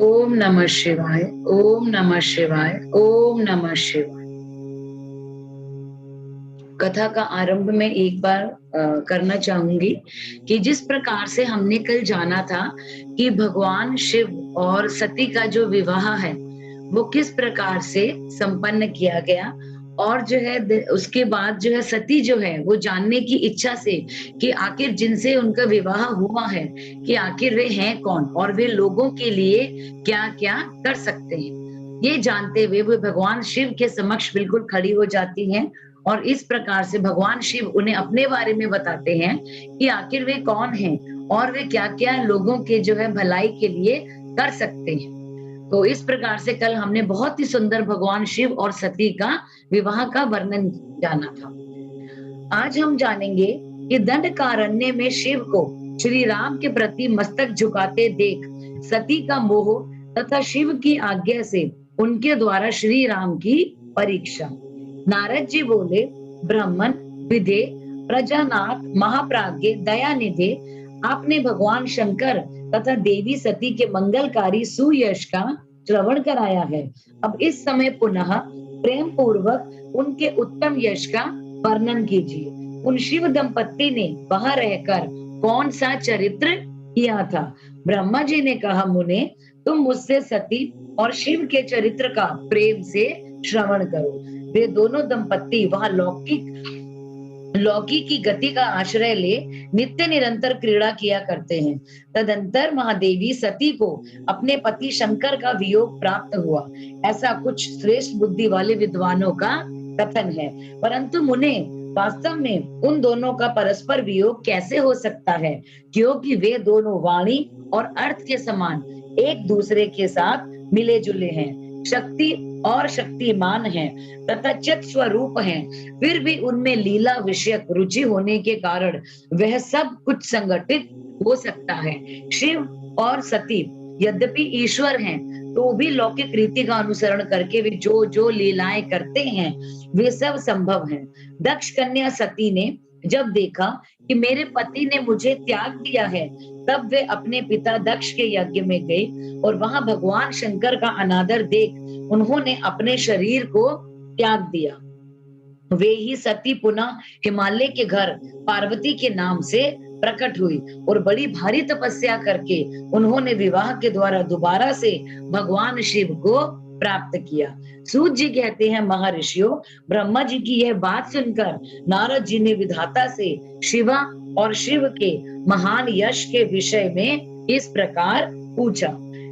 ओम नमः शिवाय, ओम नमः शिवाय, ओम नमः शिवाय। कथा का आरंभ में एक बार करना चाहूंगी कि जिस प्रकार से हमने कल जाना था कि भगवान शिव और सती का जो विवाह है वो किस प्रकार से संपन्न किया गया, और जो है उसके बाद जो है सती जो है वो जानने की इच्छा से कि आखिर जिनसे उनका विवाह हुआ है कि आखिर वे हैं कौन और वे लोगों के लिए क्या क्या कर सकते हैं, ये जानते हुए वो भगवान शिव के समक्ष बिल्कुल खड़ी हो जाती हैं। और इस प्रकार से भगवान शिव उन्हें अपने बारे में बताते हैं कि आखिर वे कौन हैं और वे क्या-क्या लोगों के जो है भलाई के लिए कर सकते हैं। तो इस प्रकार से कल हमने बहुत ही सुंदर भगवान शिव और सती का विवाह का वर्णन जाना था। आज हम जानेंगे कि दंडकारण्य में शिव को श्री राम के प्रति मस्तक झुकाते देख सती का मोह तथा शिव की आज्ञा से उनके द्वारा श्री राम की परीक्षा। नारद जी बोले, ब्राह्मण विदे प्रजानाथ महाप्राज्ञ दयानिधे, आपने भगवान शंकर तथा देवी सती के मंगलकारी सुयश का श्रवण कराया है। अब इस समय पुनः प्रेम पूर्वक उनके उत्तम यश का वर्णन कीजिए। उन शिव दंपत्ति ने वहां रहकर कौन सा चरित्र किया था? ब्रह्मा जी ने कहा, मुने तुम मुझसे सती और शिव के चरित्र का प्रेम से श्रवण करो। वे दोनों दंपत्ति वहां लौकी की गति का आश्रय ले नित्य निरंतर क्रीड़ा किया करते हैं। तदंतर महादेवी सती को अपने पति शंकर का वियोग प्राप्त हुआ, ऐसा कुछ श्रेष्ठ बुद्धि वाले विद्वानों का कथन है। परंतु मुने, वास्तव में उन दोनों का परस्पर वियोग कैसे हो सकता है, क्योंकि वे दोनों वाणी और अर्थ के समान एक दूसरे के साथ मिले जुले हैं, शक्ति और शक्तिमान हैं तथा चित स्वरूप हैं। फिर भी उनमें लीला विषयक रुचि होने के कारण वह सब कुछ संगठित हो सकता है। शिव और सती यद्यपि ईश्वर हैं, तो भी लौकिक रीति का अनुसरण करके वे जो जो लीलाएं करते हैं वे सब संभव हैं। दक्ष कन्या सती ने जब देखा कि मेरे पति ने मुझे त्याग दिया है, तब वे अपने पिता दक्ष के यज्ञ में गई और वहां भगवान शंकर का अनादर देख उन्होंने अपने शरीर को त्याग दिया। वे ही सती पुनः हिमालय के घर पार्वती के नाम से प्रकट हुई और बड़ी भारी तपस्या करके उन्होंने विवाह के द्वारा दोबारा से भगवान शिव को प्राप्त किया। सूत जी कहते हैं, महर्षियों, ब्रह्मा जी की यह बात सुनकर नारद जी ने विधाता से शिवा और शिव के महान यश के विषय में इस प्रकार पूछा।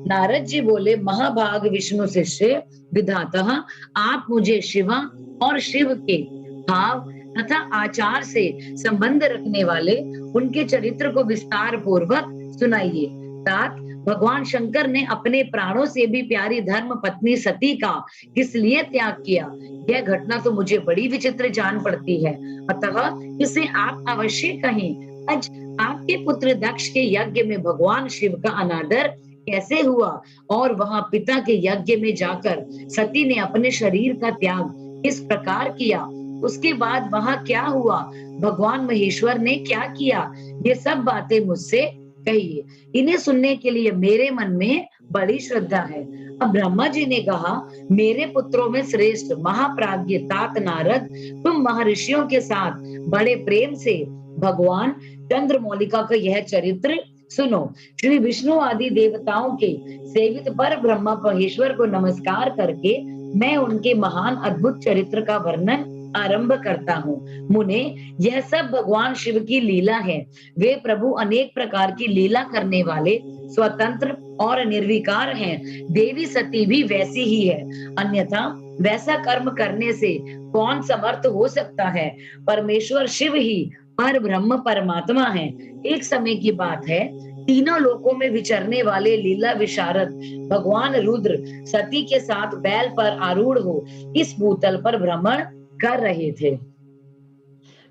नारद जी बोले, महाभाग विष्णु शिष्य विधाता, आप मुझे शिवा और शिव के भाव तथा आचार से संबंध रखने वाले उनके चरित्र को विस्तार पूर्वक सुनाइए। तात, भगवान शंकर ने अपने प्राणों से भी प्यारी धर्म पत्नी सती का किस लिए त्याग किया, यह घटना तो मुझे बड़ी विचित्र जान पड़ती है, अतः इसे आप अवश्य कहें। आज आपके पुत्र दक्ष के यज्ञ में भगवान शिव का अनादर कैसे हुआ और वहां पिता के यज्ञ में जाकर सती ने अपने शरीर का त्याग किस प्रकार किया, उसके बाद वहां क्या हुआ, भगवान महेश्वर ने क्या किया, ये सब बातें मुझसे कहिए। इन्हें सुनने के लिए मेरे मन में बड़ी श्रद्धा है। अब ब्रह्मा जी ने कहा, मेरे पुत्रों में श्रेष्ठ महाप्राज्ञ तात नारद, तुम महर्षियों के साथ बड़े प्रेम से भगवान चंद्रमौलिका का यह चरित्र सुनो। श्री विष्णु आदि देवताओं के सेवित पर ब्रह्मा महेश्वर को नमस्कार करके मैं उनके महान अद्भुत चरित्र का वर्णन आरंभ करता हूँ। मुने, यह सब भगवान शिव की लीला है। वे प्रभु अनेक प्रकार की लीला करने वाले, स्वतंत्र और निर्विकार हैं। देवी सती भी वैसी ही है, अन्यथा वैसा कर्म करने से कौन समर्थ हो सकता है। परमेश्वर शिव ही पर ब्रह्म परमात्मा है। एक समय की बात है, तीनों लोकों में विचरने वाले लीला विशारद भगवान रुद्र सती के साथ बैल पर आरूढ़ हो इस भूतल पर भ्रमण कर रहे थे।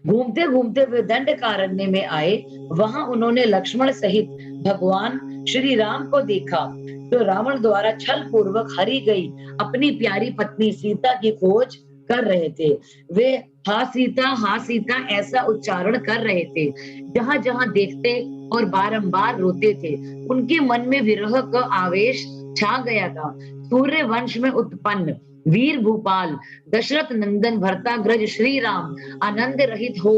घूमते घूमते वे दंडकारण्य में आए। वहां उन्होंने लक्ष्मण सहित भगवान श्री राम को देखा, जो रावण द्वारा छल पूर्वक हरी गई अपनी प्यारी पत्नी सीता की खोज कर रहे थे। वे हा सीता ऐसा उच्चारण कर रहे थे। जहां जहां देखते और बारंबार रोते थे। उनके मन में विरह का आवेश छा गया था। सूर्य वंश में उत्पन्न वीर भूपाल दशरथ नंदन भरताग्रज श्री राम आनंद रहित हो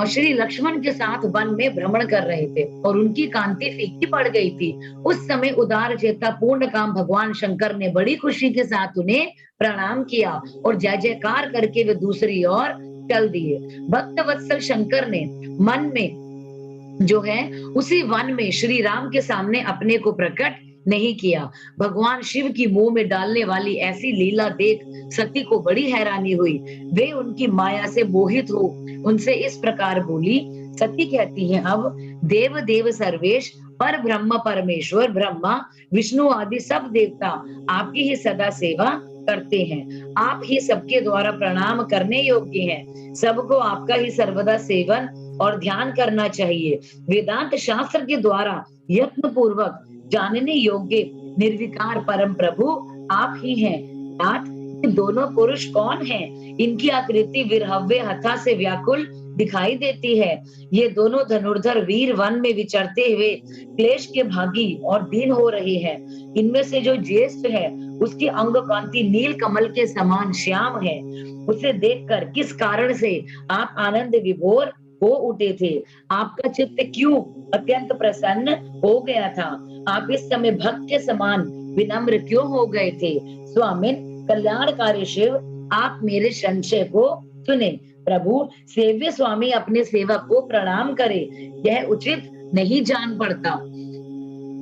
श्री लक्ष्मण के साथ वन में भ्रमण कर रहे थे और उनकी कांति फीकी पड़ गई थी। उस समय उदार चेता पूर्ण काम भगवान शंकर ने बड़ी खुशी के साथ उन्हें प्रणाम किया और जय जयकार करके वे दूसरी ओर चल दिए। भक्त वत्सल शंकर ने मन में जो है उसी वन में श्री राम के सामने अपने को प्रकट नहीं किया। भगवान शिव की मुंह में डालने वाली ऐसी लीला देख सती को बड़ी हैरानी हुई। वे उनकी माया से मोहित हो उनसे इस प्रकार बोली। सती कहती हैं, अब देव देव सर्वेश पर ब्रह्म परमेश्वर ब्रह्मा विष्णु आदि सब देवता आपकी ही सदा सेवा करते हैं। आप ही सबके द्वारा प्रणाम करने योग्य हैं। सबको आपका ही सर्वदा सेवन और ध्यान करना चाहिए। वेदांत शास्त्र के द्वारा यत्न पूर्वक जानने योग्य निर्विकार परम प्रभु आप ही हैं। नाथ, ये दोनों पुरुष कौन हैं? इनकी आकृति विरहव्य हथा से व्याकुल दिखाई देती है। ये दोनों धनुर्धर वीर वन में विचरते हुए क्लेश के भागी और दीन हो रहे हैं। इनमें से जो ज्येष्ठ है उसकी अंग कांति नील कमल के समान श्याम है। उसे देखकर किस कारण से आप आनंद विभोर हो उठे थे? आपका चित्त क्यों अत्यंत प्रसन्न हो गया था? आप इस समय भक्त के समान विनम्र क्यों हो गए थे? स्वामिन कल्याणकारी शिव, आप मेरे संशय को सुने। प्रभु, सेव्य स्वामी अपने सेवक को प्रणाम करे, यह उचित नहीं जान पड़ता।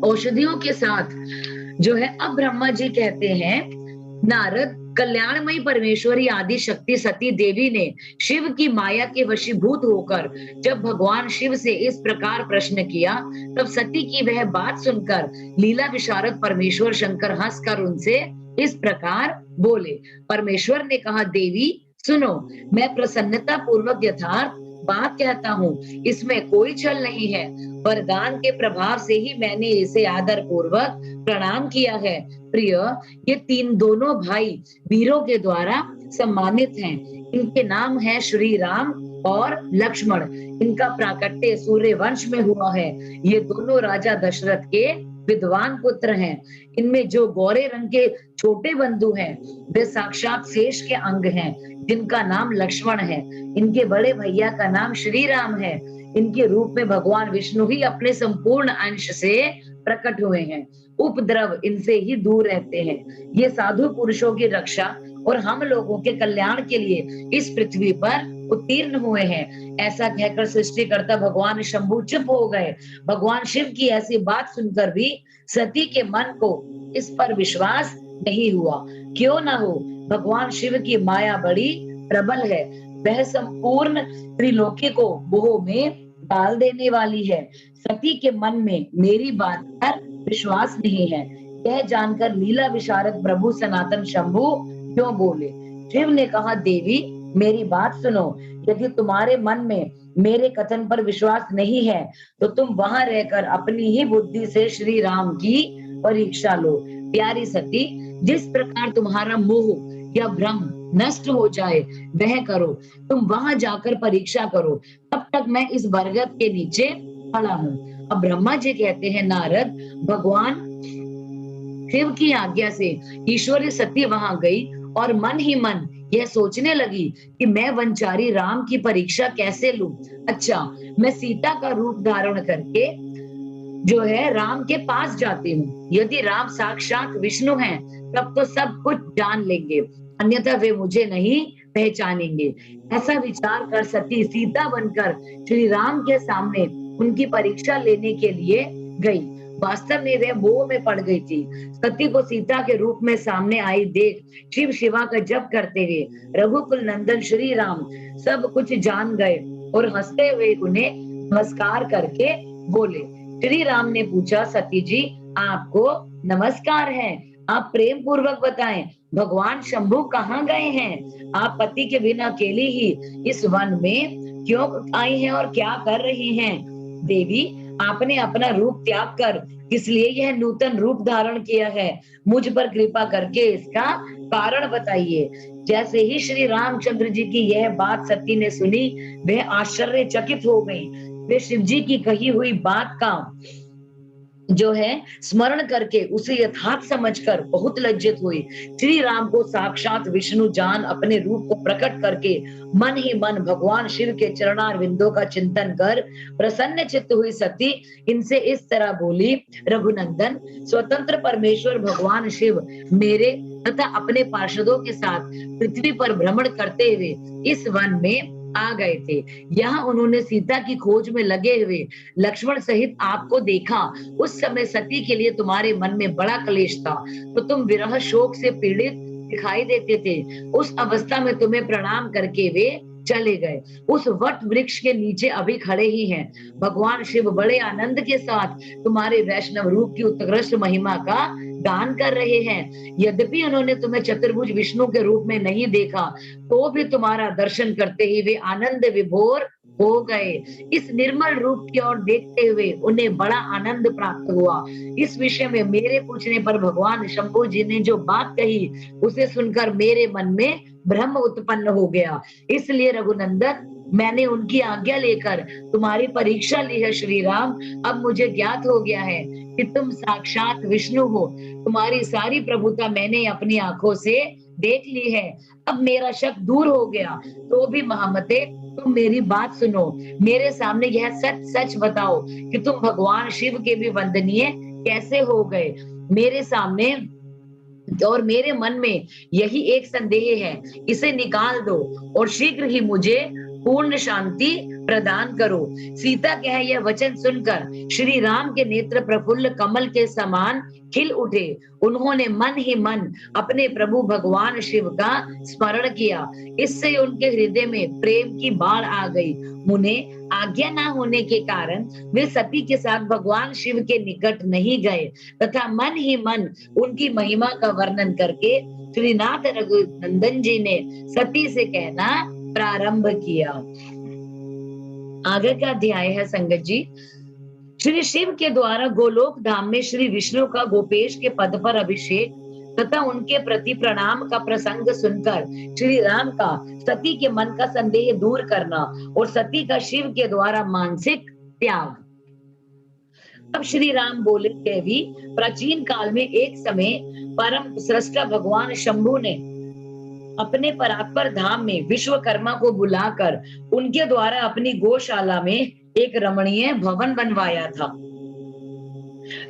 औषधियों के साथ जो है, अब ब्रह्मा जी कहते हैं, नारद, कल्याणमयी परमेश्वरी आदि शक्ति सती देवी ने शिव की माया के वशीभूत होकर जब भगवान शिव से इस प्रकार प्रश्न किया, तब सती की वह बात सुनकर लीला विशारद परमेश्वर शंकर हंसकर उनसे इस प्रकार बोले। परमेश्वर ने कहा, देवी सुनो, मैं प्रसन्नता पूर्वक यथार्थ बात कहता हूँ, इसमें कोई छल नहीं है। वरदान के प्रभाव से ही मैंने इसे आदर पूर्वक प्रणाम किया है। प्रिय, ये दोनों भाई वीरों के द्वारा सम्मानित हैं। इनके नाम है श्री राम और लक्ष्मण। इनका प्राकट्य सूर्य वंश में हुआ है। ये दोनों राजा दशरथ के विद्वान पुत्र हैं। इनमें जो गोरे रंग के छोटे बंधु हैं वे साक्षात शेष के अंग हैं, जिनका नाम लक्ष्मण है। इनके बड़े भैया का नाम श्री राम है। इनके रूप में भगवान विष्णु ही अपने संपूर्ण अंश से प्रकट हुए हैं। उपद्रव इनसे ही दूर रहते हैं। ये साधु पुरुषों की रक्षा और हम लोगों के कल्याण के लिए इस पृथ्वी पर उत्तीर्ण हुए हैं। ऐसा कहकर सृष्टिकर्ता भगवान शंभु चुप हो गए। भगवान शिव की ऐसी बात सुनकर भी सती के मन को इस पर विश्वास नहीं हुआ। क्यों ना हो, भगवान शिव की माया बड़ी प्रबल है। वह संपूर्ण त्रिलोकी को मोह में डाल देने वाली है। सती के मन में मेरी बात पर विश्वास नहीं है। यह जानकर लीला विशारद प्रभु सनातन शंभु क्यों बोले? शिव ने कहा, देवी मेरी बात सुनो। यदि तुम्हारे मन में मेरे कथन पर विश्वास नहीं है तो तुम वहां रहकर अपनी ही बुद्धि से श्री राम की परीक्षा लो। प्यारी सती, जिस प्रकार तुम्हारा मोह या भ्रम नष्ट हो जाए वह करो। तुम वहां जाकर परीक्षा करो। तब तक मैं इस बरगद के नीचे खड़ा हूँ। अब ब्रह्मा जी कहते हैं, नारद, भगवान शिव की आज्ञा से ईश्वरी सती वहां गई और मन ही मन यह सोचने लगी कि मैं वंचारी राम की परीक्षा कैसे लूं। अच्छा, मैं सीता का रूप धारण करके जो है राम के पास जाती हूँ। यदि राम साक्षात विष्णु हैं, तब तो सब कुछ जान लेंगे, अन्यथा वे मुझे नहीं पहचानेंगे। ऐसा विचार कर सती सीता बनकर श्री राम के सामने उनकी परीक्षा लेने के लिए गई। वास्तव में वे मोह में पड़ गई थी। सती को सीता के रूप में सामने आई देख शिव शिवा का जप करते हुए रघुकुल नंदन श्री राम सब कुछ जान गए और हंसते हुए उन्हें नमस्कार करके बोले। श्री राम ने पूछा, सती जी आपको नमस्कार है, आप प्रेम पूर्वक बताएं, भगवान शंभु कहाँ गए हैं? आप पति के बिना अकेली ही इस वन में क्यों आई हैं और क्या कर रही हैं? देवी, आपने अपना रूप त्याग कर किस लिए यह नूतन रूप धारण किया है? मुझ पर कृपा करके इसका कारण बताइए। जैसे ही श्री रामचंद्र जी की यह बात सती ने सुनी, वह आश्चर्यचकित हो गई। वे शिव जी की कही हुई बात का जो है स्मरण करके उसे यथार्थ समझकर बहुत लज्जित हुई। श्री राम को साक्षात विष्णु जान अपने रूप को प्रकट करके मन ही मन भगवान शिव के चरणारविंदों का चिंतन कर प्रसन्न चित्त हुई सती इनसे इस तरह बोली, रघुनंदन, स्वतंत्र परमेश्वर भगवान शिव मेरे तथा अपने पार्षदों के साथ पृथ्वी पर भ्रमण करते हुए इस वन में आ गए थे। यहाँ उन्होंने सीता की खोज में लगे हुए लक्ष्मण सहित आपको देखा। उस समय सती के लिए तुम्हारे मन में बड़ा क्लेश था, तो तुम विरह शोक से पीड़ित दिखाई देते थे। उस अवस्था में तुम्हें प्रणाम करके वे चले गए। उस वट वृक्ष के नीचे अभी खड़े ही हैं। भगवान शिव बड़े आनंद के साथ तुम्हारे वैष्णव रूप की उत्कृष्ट महिमा का गान कर रहे हैं। यद्यपि उन्होंने तुम्हें चतुर्भुज विष्णु के रूप में नहीं देखा, तो भी तुम्हारा दर्शन करते ही वे आनंद विभोर हो गए। इस निर्मल रूप की ओर देखते हुए उन्हें बड़ा आनंद प्राप्त हुआ। इस विषय में मेरे पूछने पर भगवान शंभु जी ने जो बात कही, उसे सुनकर मेरे मन में भ्रम उत्पन्न हो गया। इसलिए रघुनंदन, मैंने उनकी आज्ञा लेकर तुम्हारी परीक्षा ली है। श्री राम, अब मुझे ज्ञात हो गया है कि तुम साक्षात विष्णु हो। तुम्हारी सारी प्रभुता मैंने अपनी आंखों से देख ली है। अब मेरा शक दूर हो गया। तो भी महामते, तुम मेरी बात सुनो। मेरे सामने यह सच सच बताओ कि तुम भगवान शिव के भी वंदनीय कैसे हो गए। मेरे सामने और मेरे मन में यही एक संदेह है, इसे निकाल दो और शीघ्र ही मुझे पूर्ण शांति प्रदान करो। सीता के यह वचन सुनकर श्री राम के नेत्र प्रफुल्ल कमल के समान खिल उठे। उन्होंने मन ही मन अपने प्रभु भगवान शिव का स्मरण किया। इससे उनके हृदय में प्रेम की बाढ़ आ गई। उन्हें आज्ञा न होने के कारण वे सती के साथ भगवान शिव के निकट नहीं गए तथा मन ही मन उनकी महिमा का वर्णन करके श्रीनाथ रघुनंदन जी ने सती से कहना प्रारंभ किया। आगे का अध्याय है संगत जी, श्री शिव के द्वारा गोलोक धाम में श्री विष्णु का गोपेश के पद पर अभिषेक तथा उनके प्रति प्रणाम का प्रसंग सुनकर श्री राम का सती के मन का संदेह दूर करना और सती का शिव के द्वारा मानसिक त्याग। अब श्री राम बोले, देवी, प्राचीन काल में एक समय परम सृष्टा भगवान शंभु ने अपने परात्पर धाम में विश्वकर्मा को बुलाकर उनके द्वारा अपनी गौशाला में एक रमणीय भवन बनवाया था,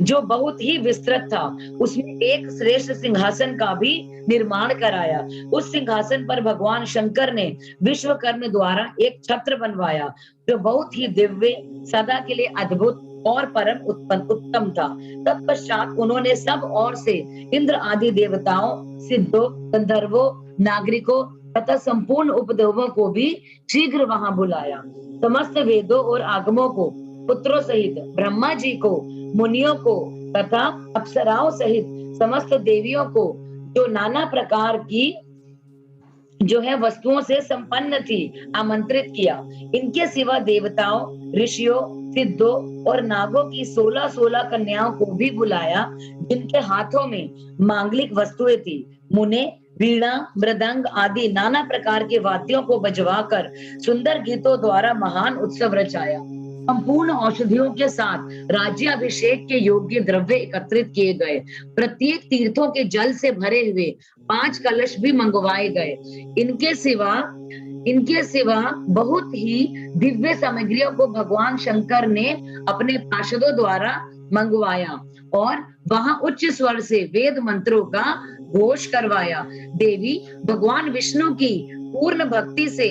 जो बहुत ही विस्तृत था। उसमें एक श्रेष्ठ सिंहासन का भी निर्माण कराया। उस सिंहासन पर भगवान शंकर ने विश्वकर्मा द्वारा एक छत्र बनवाया, जो बहुत ही दिव्य, सदा के लिए अद्भुत और परम उत्तम था। तत्पश्चात उन्होंने सब ओर से इंद्र आदि देवताओं, सिद्धों, गंधर्वों, नागरिकों तथा संपूर्ण उपदेवों को भी शीघ्र वहां बुलाया। समस्त वेदों और आगमों को पुत्रों सहित, ब्रह्मा जी को, मुनियों को तथा अप्सराओं सहित समस्त देवियों को, जो नाना प्रकार की जो है वस्तुओं से संपन्न थी, आमंत्रित किया। इनके सिवा देवताओं, ऋषियों, सिद्धों और नागों की 16-16 कन्याओं को भी बुलाया, जिनके हाथों में मांगलिक वस्तुएं थी। मुने वीणा, मृदंग आदि नाना प्रकार के वाद्यों को बजवाकर सुंदर गीतों द्वारा महान उत्सव रचाया। संपूर्ण औषधियों के साथ राज्याभिषेक के योग्य द्रव्य एकत्रित किए गए। प्रत्येक तीर्थों के जल से भरे हुए 5 कलश भी मंगवाए गए। इनके सिवा बहुत ही दिव्य सामग्रियों को भगवान शंकर ने अपने पार्षदों द्वारा मंगवाया और वहां उच्च स्वर से वेद मंत्रों का घोष करवाया। देवी, भगवान विष्णु की पूर्ण भक्ति से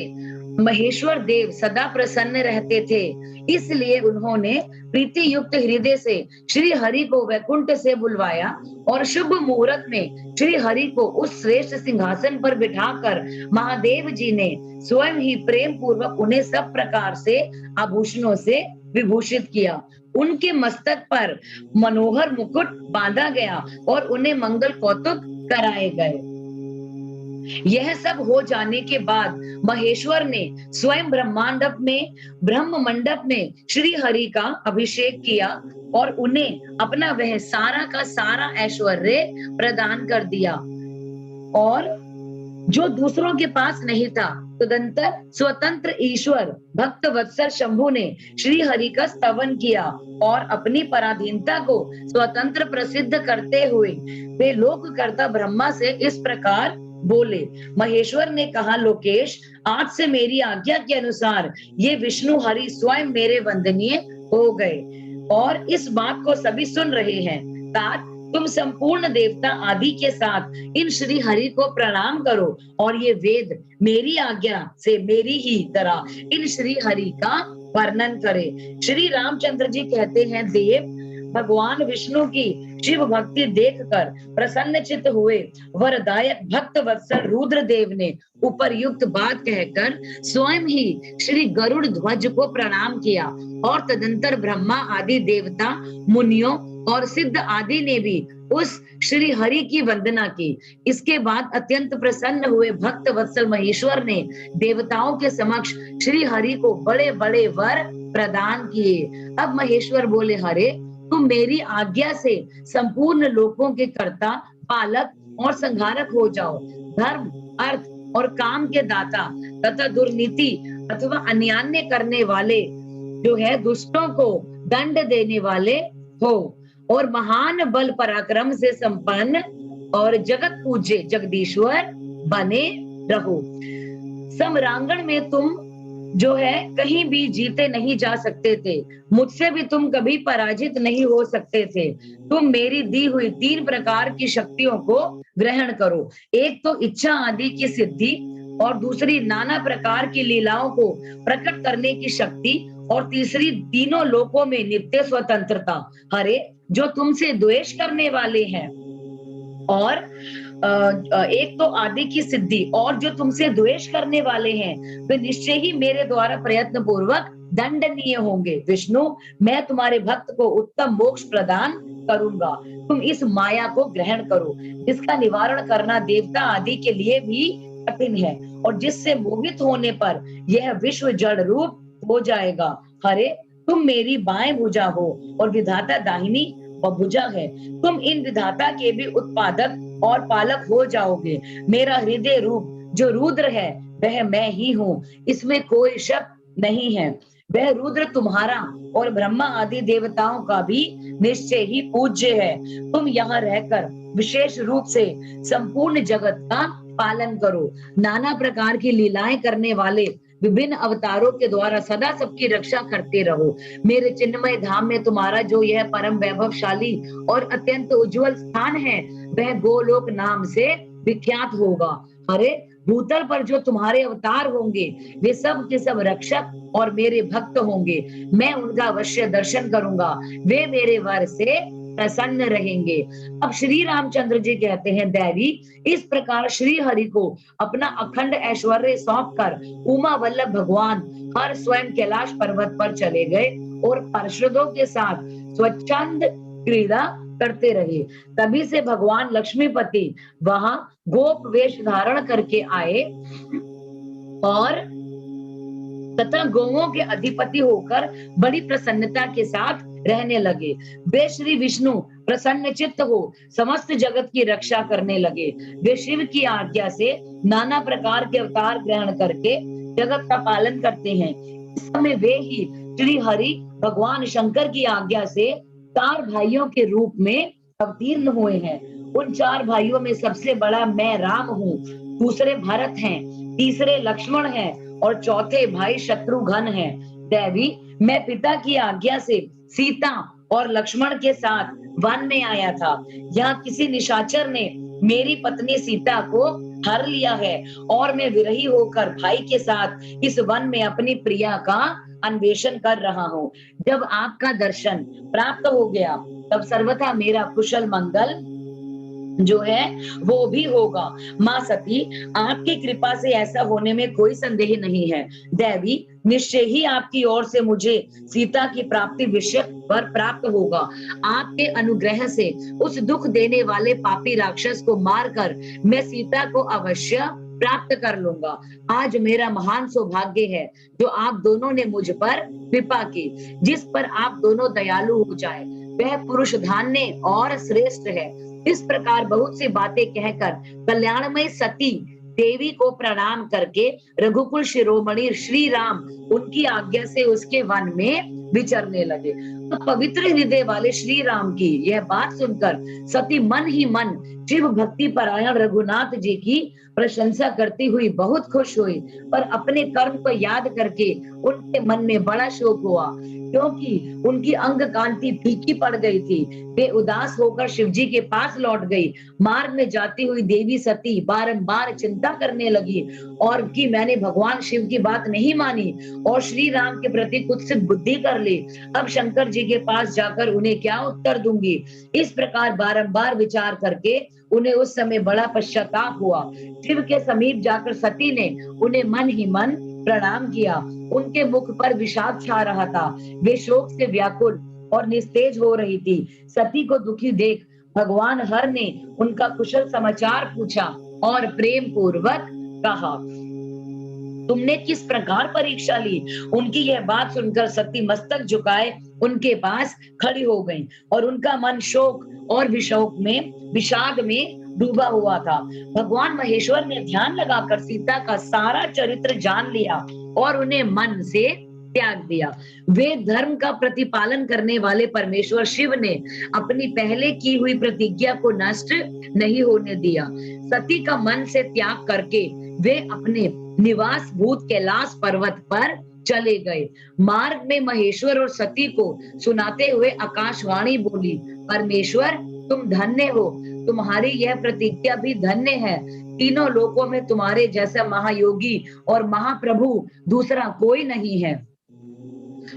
महेश्वर देव सदा प्रसन्न रहते थे। इसलिए उन्होंने प्रीति युक्त हृदय से श्री हरि को वैकुंठ से बुलवाया और शुभ मुहूर्त में श्री हरि को उस श्रेष्ठ सिंहासन पर बिठाकर महादेव जी ने स्वयं ही प्रेम पूर्वक उन्हें सब प्रकार से आभूषणों से विभूषित किया। उनके मस्तक पर मनोहर मुकुट बांधा गया और उन्हें मंगल कौतुक कराए गए। यह सब हो जाने के बाद महेश्वर ने स्वयं ब्रह्म मंडप में श्री हरि का अभिषेक किया और उन्हें अपना वह सारा का सारा ऐश्वर्य प्रदान कर दिया और जो दूसरों के पास नहीं था। तदंतर स्वतंत्र ईश्वर भक्त वत्सल शंभु ने श्री हरि का स्तवन किया और अपनी पराधीनता को स्वतंत्र प्रसिद्ध करते हुए वे लोककर्ता ब्रह्मा से इस प्रकार बोले। महेश्वर ने कहा, लोकेश, आज से मेरी आज्ञा के अनुसार ये विष्णु हरि स्वयं मेरे वंदनीय हो गए और इस बात को सभी सुन रहे हैं। तात, तुम संपूर्ण देवता आदि के साथ इन श्री हरि को प्रणाम करो और ये वेद मेरी आज्ञा से मेरी ही तरह इन श्री हरि का वर्णन करे। श्री रामचंद्र जी कहते हैं, देव, भगवान विष्णु की शिव भक्ति देखकर प्रसन्न चित्त हुए वरदायक भक्त वत्सल रुद्र देव ने उपरयुक्त बात कहकर स्वयं ही श्री गरुड़ ध्वज को प्रणाम किया और तदंतर ब्रह्मा आदि देवता, मुनियों और सिद्ध आदि ने भी उस श्री हरि की वंदना की। इसके बाद अत्यंत प्रसन्न हुए भक्त वत्सल महेश्वर ने देवताओं के समक्ष श्री हरि को बड़े बड़े वर प्रदान किए। अब महेश्वर बोले, हरे, तुम मेरी आज्ञा से संपूर्ण लोकों के कर्ता, पालक और संहारक हो जाओ। धर्म, अर्थ और काम के दाता तथा दुर्नीति अथवा अन्याय करने वाले जो है दुष्टों को दंड देने वाले हो और महान बल पराक्रम से संपन्न और जगत पूज्य जगदीश्वर बने रहो। सम्रांगण में तुम जो है कहीं भी जीते नहीं जा सकते थे, मुझसे भी तुम कभी पराजित नहीं हो सकते थे। तुम मेरी दी हुई 3 प्रकार की शक्तियों को ग्रहण करो। एक तो इच्छा आदि की सिद्धि और दूसरी नाना प्रकार की लीलाओं को प्रकट करने की शक्ति और तीसरी तीनों लोकों में नित्य स्वतंत्रता। हरे, जो तुमसे द्वेष करने वाले हैं और एक तो आदि की सिद्धि और जो तुमसे द्वेष करने वाले हैं वे निश्चय ही मेरे द्वारा प्रयत्न पूर्वक दंडनीय होंगे। विष्णु, मैं तुम्हारे भक्त को उत्तम मोक्ष प्रदान करूंगा। तुम इस माया को ग्रहण करो जिसका निवारण करना देवता आदि के लिए भी कठिन है और जिससे मोहित होने पर यह विश्व जड़ रूप हो जाएगा। हरे, तुम मेरी बाएं भुजा हो और विधाता दाहिनी भुजा है। तुम इन विधाता के भी उत्पादक और पालक हो जाओगे। मेरा हृदय रूप जो रुद्र है वह मैं ही हूँ, इसमें कोई शक नहीं है। वह रुद्र तुम्हारा और ब्रह्मा आदि देवताओं का भी निश्चय ही पूज्य है। तुम यहाँ रहकर विशेष रूप से संपूर्ण जगत का पालन करो। नाना प्रकार की लीलाएं करने वाले विभिन्न अवतारों के द्वारा सदा सबकी रक्षा करते रहो। मेरे चिन्मय धाम में तुम्हारा जो यह परम वैभवशाली और अत्यंत उज्जवल स्थान है वह गोलोक नाम से विख्यात होगा। अरे, भूतल पर जो तुम्हारे अवतार होंगे वे सब के सब रक्षक और मेरे भक्त होंगे। मैं उनका अवश्य दर्शन करूंगा, वे मेरे वर से प्रसन्न रहेंगे। अब श्री रामचंद्र जी कहते हैं, देवी, इस प्रकार श्री हरि को अपना अखंड ऐश्वर्य सौंप कर उमा वल्लभ भगवान हर स्वयं कैलाश पर्वत पर चले गए और पार्षदों के साथ स्वच्छंद क्रीड़ा करते रहे। तभी से भगवान लक्ष्मीपति वहां गोप वेश धारण करके आए और तथा गौओं के अधिपति होकर बड़ी प्रसन्नता के साथ रहने लगे। वे श्री विष्णु प्रसन्न चित्त हो समस्त जगत की रक्षा करने लगे। वे शिव की आज्ञा से नाना प्रकार के अवतार ग्रहण करके जगत का पालन करते हैं। इस समय वे ही श्री हरि भगवान शंकर की आज्ञा से 4 भाइयों के रूप में अवतीर्ण हुए हैं। उन 4 भाइयों में सबसे बड़ा मैं राम हूँ, दूसरे भरत हैं, तीसरे लक्ष्मण हैं और चौथे भाई शत्रुघ्न हैं। देवी, मैं पिता की आज्ञा से सीता और लक्ष्मण के साथ वन में आया था। यहाँ किसी निशाचर ने मेरी पत्नी सीता को हर लिया है और मैं विरही होकर भाई के साथ इस वन में अपनी प्रिया का अन्वेषण कर रहा हूँ। जब आपका दर्शन प्राप्त हो गया तब सर्वथा मेरा कुशल मंगल जो है वो भी होगा। माँ सती, आपकी कृपा से ऐसा होने में कोई संदेह नहीं है। देवी, निश्चय ही आपकी ओर से मुझे सीता की प्राप्ति विषय पर प्राप्त होगा। आपके अनुग्रह से उस दुख देने वाले पापी राक्षस को मारकर मैं सीता को अवश्य प्राप्त कर लूंगा। आज मेरा महान सौभाग्य है जो आप दोनों ने मुझ पर कृपा की। जिस पर आप दोनों दयालु हो जाए वह पुरुष धान्य और श्रेष्ठ है। इस प्रकार बहुत सी बातें कहकर कल्याणमय सती देवी को प्रणाम करके रघुकुल शिरोमणि श्री राम उनकी आज्ञा से उसके वन में विचरने लगे। तो पवित्र हृदय वाले श्री राम की यह बात सुनकर सती मन ही मन शिव भक्ति परायण रघुनाथ जी की प्रशंसा करती हुई बहुत खुश हुई, पर अपने कर्म को याद करके उनके मन में बड़ा शोक हुआ, क्योंकि उनकी अंग कांति फीकी पड़ गई थी। वे उदास होकर शिव जी के पास लौट गई। मार्ग में जाती हुई देवी सती बारंबार चिंता करने लगी और कि मैंने भगवान शिव की बात नहीं मानी और श्री राम के प्रति कुत्सित बुद्धि कर ली, अब शंकर जी के पास जाकर उन्हें क्या उत्तर दूंगी। इस प्रकार बारंबार विचार करके उन्हें उस समय बड़ा पश्चाताप हुआ। शिव के समीप जाकर सती ने उन्हें मन ही मन प्रणाम किया। उनके मुख पर विषाद छा रहा था। वे शोक से व्याकुल और निस्तेज हो रही थी। सती को दुखी देख भगवान हर ने उनका कुशल समाचार पूछा और प्रेम पूर्वक कहा, तुमने किस प्रकार परीक्षा ली। उनकी यह बात सुनकर सती मस्तक झुकाए उनके पास खड़ी हो गई और उनका मन शोक और विषाद में डूबा हुआ था। भगवान महेश्वर ने ध्यान लगाकर सीता का सारा चरित्र जान लिया और उन्हें मन से त्याग दिया। वे धर्म का प्रतिपालन करने वाले परमेश्वर शिव ने अपनी पहले की हुई प्रतिज्ञा को नष्ट नहीं होने दिया। सती का मन से त्याग करके वे अपने निवास भूत कैलाश पर्वत पर चले गए। मार्ग में महेश्वर और सती को सुनाते हुए आकाशवाणी बोली, परमेश्वर तुम धन्य हो, तुम्हारी यह प्रतिज्ञा भी धन्य है। तीनों लोकों में तुम्हारे जैसा महायोगी और महाप्रभु दूसरा कोई नहीं है।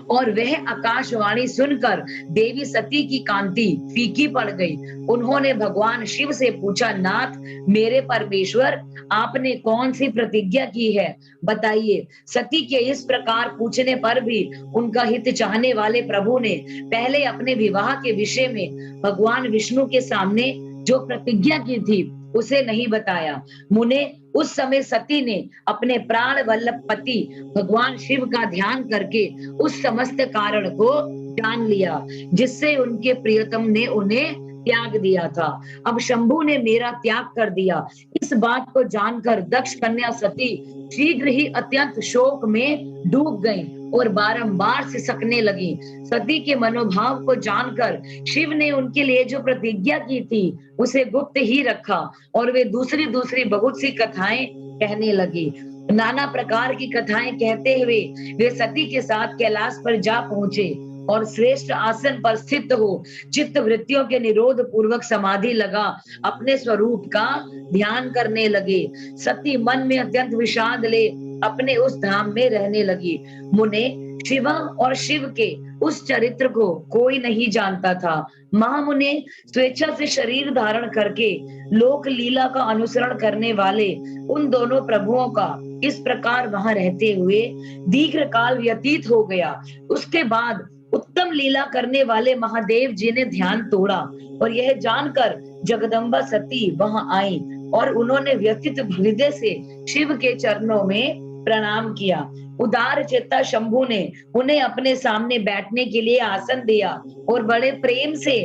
और वह आकाशवाणी सुनकर देवी सती की कांति फीकी पड़ गई। उन्होंने भगवान शिव से पूछा, नाथ मेरे परमेश्वर, आपने कौन सी प्रतिज्ञा की है, बताइए। सती के इस प्रकार पूछने पर भी उनका हित चाहने वाले प्रभु ने पहले अपने विवाह के विषय में भगवान विष्णु के सामने जो प्रतिज्ञा की थी उसे नहीं बताया। मुने उस समय सती ने अपने प्राण वल्लभ पति भगवान शिव का ध्यान करके उस समस्त कारण को जान लिया जिससे उनके प्रियतम ने उन्हें त्याग दिया था। अब शंभु ने मेरा त्याग कर दिया। इस बात को जानकर दक्ष कन्या सती शीघ्र ही अत्यंत शोक में डूब गई और बारंबार सिसकने लगी। सती के मनोभाव को जानकर शिव ने उनके लिए जो प्रतिज्ञा की थी उसे गुप्त ही रखा और वे दूसरी दूसरी बहुत सी कथाएं कहने लगी। नाना प्रकार की कथाएं कहते हुए वे सती के साथ कैलाश पर जा पहुंचे और श्रेष्ठ आसन पर स्थित हो चित्त वृत्तियों के निरोध पूर्वक समाधि लगा अपने स्वरूप का ध्यान करने लगे। सती मन में अत्यंत विषाद ले अपने उस धाम में रहने लगी। मुने शिवा और शिव के उस चरित्र को कोई नहीं जानता था। महामुने स्वेच्छा से शरीर धारण करके लोक लीला का अनुसरण करने वाले उन दोनों प्रभुओं का इस प्रकार वहां रहते हुए दीर्घ काल व्यतीत हो गया। उसके बाद उत्तम लीला करने वाले महादेव जी ने ध्यान तोड़ा और यह जानकर जगदम्बा सती वहां आई और उन्होंने व्यथित हृदय से शिव के चरणों में प्रणाम किया। उदार चेता शंभु ने उन्हें अपने सामने बैठने के लिए आसन दिया और बड़े प्रेम से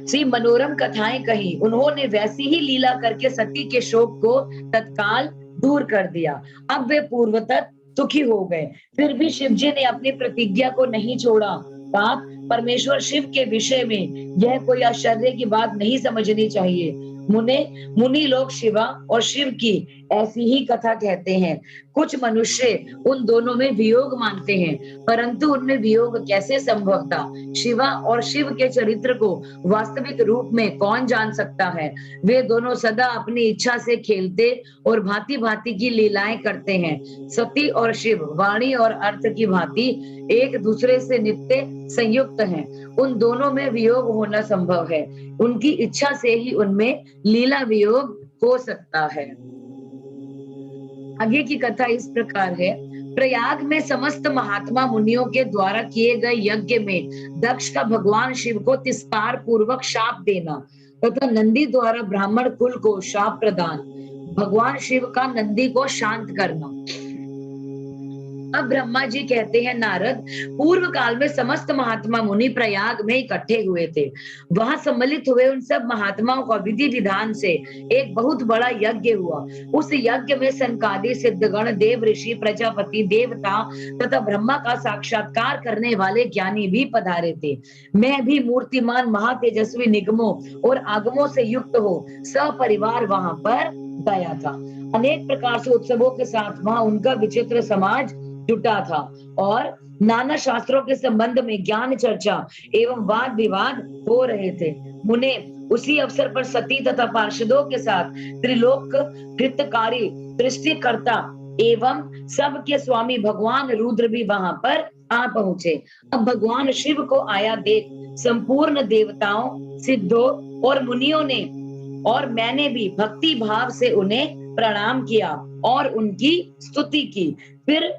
सी मनोरम कथाएं कही। उन्होंने वैसी ही लीला करके सती के शोक को तत्काल दूर कर दिया। अब वे पूर्वतः सुखी हो गए। फिर भी शिव जी ने अपनी प्रतिज्ञा को नहीं छोड़ा। बात परमेश्वर शिव के विषय में यह कोई आश्चर्य की बात नहीं समझनी चाहिए। मुनि लोग शिवा और शिव की ऐसी ही कथा कहते हैं। कुछ मनुष्य उन दोनों में वियोग मानते हैं, परंतु उनमें वियोग कैसे संभव था। शिवा और शिव के चरित्र को वास्तविक रूप में कौन जान सकता है। वे दोनों सदा अपनी इच्छा से खेलते और भांति भांति की लीलाएं करते हैं। सती और शिव वाणी और अर्थ की भांति एक दूसरे से नित्य संयुक्त हैं। उन दोनों में वियोग होना संभव है। उनकी इच्छा से ही उनमें लीला वियोग हो सकता है। आगे की कथा इस प्रकार है। प्रयाग में समस्त महात्मा मुनियों के द्वारा किए गए यज्ञ में दक्ष का भगवान शिव को तिरस्कार पूर्वक शाप देना तथा नंदी द्वारा ब्राह्मण कुल को शाप प्रदान, भगवान शिव का नंदी को शांत करना, अब ब्रह्मा जी कहते हैं, नारद, पूर्व काल में समस्त महात्मा मुनि प्रयाग में इकट्ठे हुए थे। वहां सम्मिलित हुए उन सब महात्माओं का विधि विधान से एक बहुत बड़ा यज्ञ हुआ। उस यज्ञ में सनकादि सिद्धगण, देव ऋषि, प्रजापति, देवता तथा ब्रह्मा का साक्षात्कार करने वाले ज्ञानी भी पधारे थे। मैं भी मूर्तिमान महातेजस्वी निगमों और आगमों से युक्त हो सपरिवार वहां पर गया था। अनेक प्रकार से उत्सवों के साथ वहां उनका विचित्र समाज जुटा था और नाना शास्त्रों के संबंध में ज्ञान चर्चा एवं वाद विवाद हो रहे थे। मुने उसी अवसर पर सती तथा पार्षदों के साथ त्रिलोक हितकारी, सृष्टिकर्ता एवं सबके स्वामी भगवान रुद्र भी वहां पर आ पहुंचे। अब भगवान शिव को आया देख संपूर्ण देवताओं, सिद्धों और मुनियों ने और मैंने भी भक्ति भाव से उन्हें प्रणाम किया और उनकी स्तुति की। फिर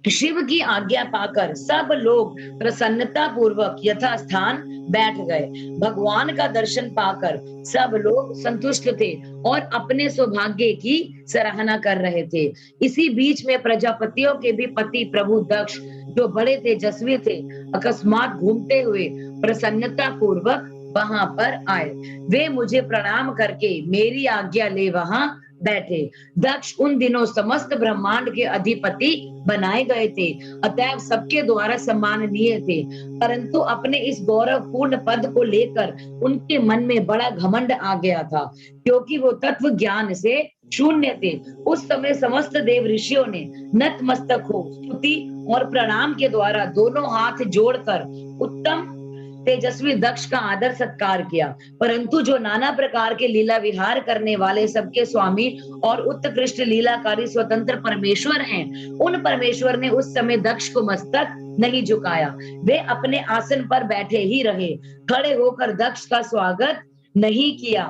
शिव की आज्ञा पाकर सब लोग प्रसन्नता पूर्वक यथास्थान बैठ गए। भगवान का दर्शन पाकर सब लोग संतुष्ट थे और अपने सौभाग्य की सराहना कर रहे थे। इसी बीच में प्रजापतियों के भी पति प्रभु दक्ष, जो बड़े तेजस्वी थे, अकस्मात घूमते हुए प्रसन्नता पूर्वक वहां पर आए। वे मुझे प्रणाम करके मेरी आज्ञा ले वहां बैठे। दक्ष उन दिनों समस्त ब्रह्मांड के अधिपति बनाए गए थे, अतएव सबके द्वारा सम्माननीय थे। परंतु अपने इस गौरवपूर्ण पद को लेकर उनके मन में बड़ा घमंड आ गया था, क्योंकि वो तत्व ज्ञान से शून्य थे। उस समय समस्त देव ऋषियों ने नतमस्तक हो स्तुति और प्रणाम के द्वारा दोनों हाथ जोड़कर उत्तम तेजस्वी दक्ष का आदर सत्कार किया। परंतु जो नाना प्रकार के लीला विहार करने वाले सबके स्वामी और उत्कृष्ट लीलाकारी स्वतंत्र परमेश्वर हैं, उन परमेश्वर ने उस समय दक्ष को मस्तक नहीं झुकाया। वे अपने आसन पर बैठे ही रहे, खड़े होकर दक्ष का स्वागत नहीं किया।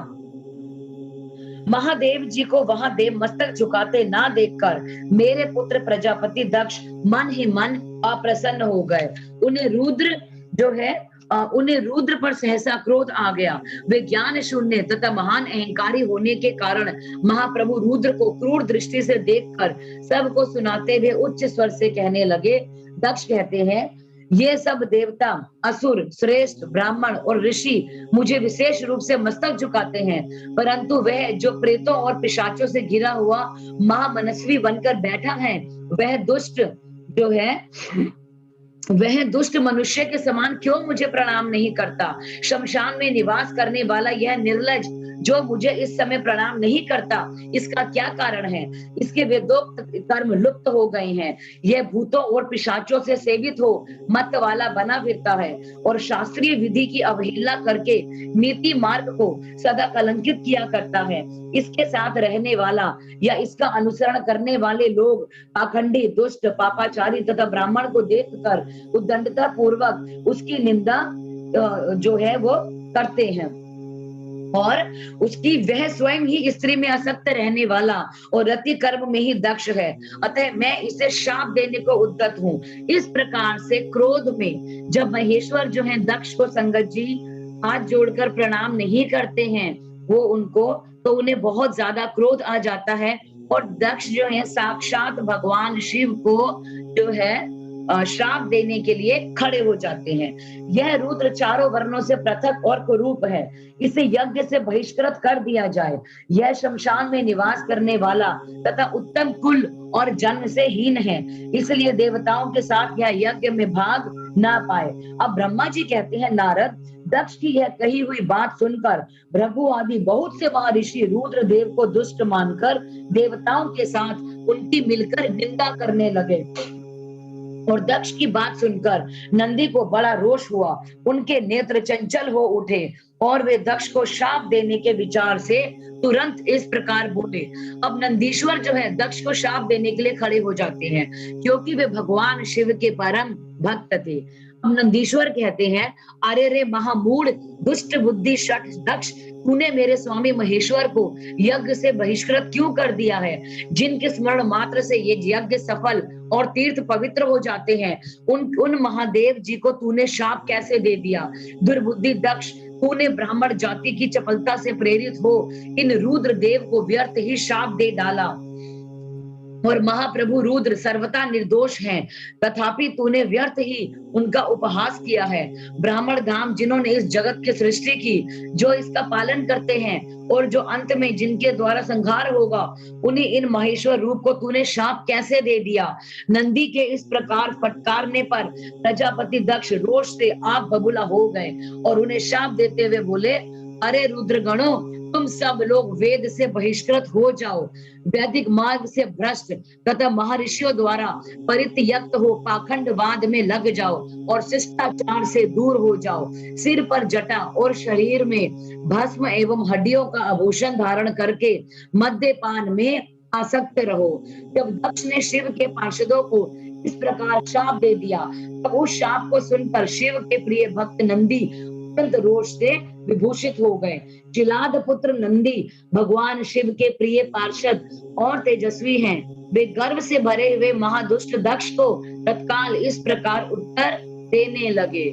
महादेव जी को वहां देव मस्तक झुकाते ना देखकर मेरे पुत्र प्रजापति दक्ष मन ही मन अप्रसन्न हो गए। उन्हें रुद्र पर सहसा क्रोध आ गया। वे ज्ञान शून्य तथा महान अहंकारी होने के कारण महाप्रभु रुद्र को क्रूर दृष्टि से देखकर सबको सुनाते हुए उच्च स्वर से कहने लगे। दक्ष कहते हैं, ये सब देवता, असुर, श्रेष्ठ ब्राह्मण और ऋषि मुझे विशेष रूप से मस्तक झुकाते हैं, परंतु वह जो प्रेतों और पिशाचों से घिरा हुआ महामनस्वी बनकर बैठा है, वह दुष्ट मनुष्य के समान क्यों मुझे प्रणाम नहीं करता? शमशान में निवास करने वाला यह निर्लज जो मुझे इस समय प्रणाम नहीं करता, इसका क्या कारण है? इसके वेदोक्त कर्म लुप्त हो गए हैं। यह भूतों और पिशाचों से सेवित हो मत वाला बना फिरता है और शास्त्रीय विधि की अवहेलना करके नीति मार्ग को सदा कलंकित किया करता है। इसके साथ रहने वाला या इसका अनुसरण करने वाले लोग पाखंडी, दुष्ट, पापाचारी तथा ब्राह्मण को देखकर उद्दंडता पूर्वक उसकी निंदा जो है वो करते हैं और उसकी वह स्वयं ही स्त्री में आसक्त रहने वाला और रति कर्म में ही दक्ष है, अतः मैं इसे शाप देने को उद्यत हूँ। इस प्रकार से क्रोध में जब महेश्वर जो है दक्ष को संगत जी हाथ जोड़कर प्रणाम नहीं करते हैं वो उनको, तो उन्हें बहुत ज्यादा क्रोध आ जाता है और दक्ष जो है साक्षात भगवान शिव को जो है श्राप देने के लिए खड़े हो जाते हैं। यह रुद्र चारों वर्णों से पृथक और कुरूप है, इसे यज्ञ से बहिष्कृत कर दिया जाए। यह शमशान में निवास करने वाला तथा उत्तम कुल और जन्म से हीन है, इसलिए देवताओं के साथ यह यज्ञ में भाग ना पाए। अब ब्रह्मा जी कहते हैं, नारद, दक्ष की यह कही हुई बात सुनकर भृगु आदि बहुत से महर्षि रुद्र देव को दुष्ट मानकर देवताओं के साथ उनकी मिलकर निंदा करने लगे और दक्ष की बात सुनकर नंदी को बड़ा रोष हुआ। उनके नेत्र चंचल हो उठे और वे दक्ष को शाप देने के विचार से तुरंत इस प्रकार बोले। अब नंदीश्वर जो है दक्ष को शाप देने के लिए खड़े हो जाते हैं, क्योंकि वे भगवान शिव के परम भक्त थे। अब नंदीश्वर कहते हैं, अरे रे महामूढ़, दुष्ट बुद्धि शठ दक्ष, तूने मेरे स्वामी महेश्वर को यज्ञ से बहिष्कृत क्यों कर दिया है? जिनके स्मरण मात्र से ये यज्ञ सफल और तीर्थ पवित्र हो जाते हैं, उन महादेव जी को तूने शाप कैसे दे दिया? दुर्बुद्धि दक्ष, तूने ब्राह्मण जाति की चपलता से प्रेरित हो इन रुद्र देव को व्यर्थ ही शाप दे डाला। और महाप्रभु रुद्र सर्वथा निर्दोष हैं, तथापि तूने व्यर्थ ही उनका उपहास किया है। ब्राह्मण धाम जिन्होंने इस जगत की सृष्टि की, जो इसका पालन करते हैं और जो अंत में जिनके द्वारा संहार होगा, उन्हीं इन महेश्वर रूप को तूने शाप कैसे दे दिया। नंदी के इस प्रकार फटकारने पर प्रजापति दक्ष रोष से आग बबूला हो गए और उन्हें शाप देते हुए बोले, अरे रुद्रगणों, तुम सब लोग वेद से बहिष्कृत हो जाओ, वैदिक मार्ग से भ्रष्ट तथा महर्षियों द्वारा परित्यक्त हो पाखंडवाद में लग जाओ और शिष्टाचार से दूर हो जाओ। सिर पर जटा और शरीर में भस्म एवं हड्डियों का आभूषण धारण करके मद्यपान में आसक्त रहो। जब दक्ष ने शिव के पार्षदों को इस प्रकार शाप दे दिया, तब उस शाप को सुनकर शिव के प्रिय भक्त नंदी अत्यंत रोष से विभूषित हो गए। जिलाद पुत्र नंदी भगवान शिव के प्रिय पार्षद और तेजस्वी हैं। वे गर्व से भरे हुए महादुष्ट दक्ष को तत्काल इस प्रकार उत्तर देने लगे।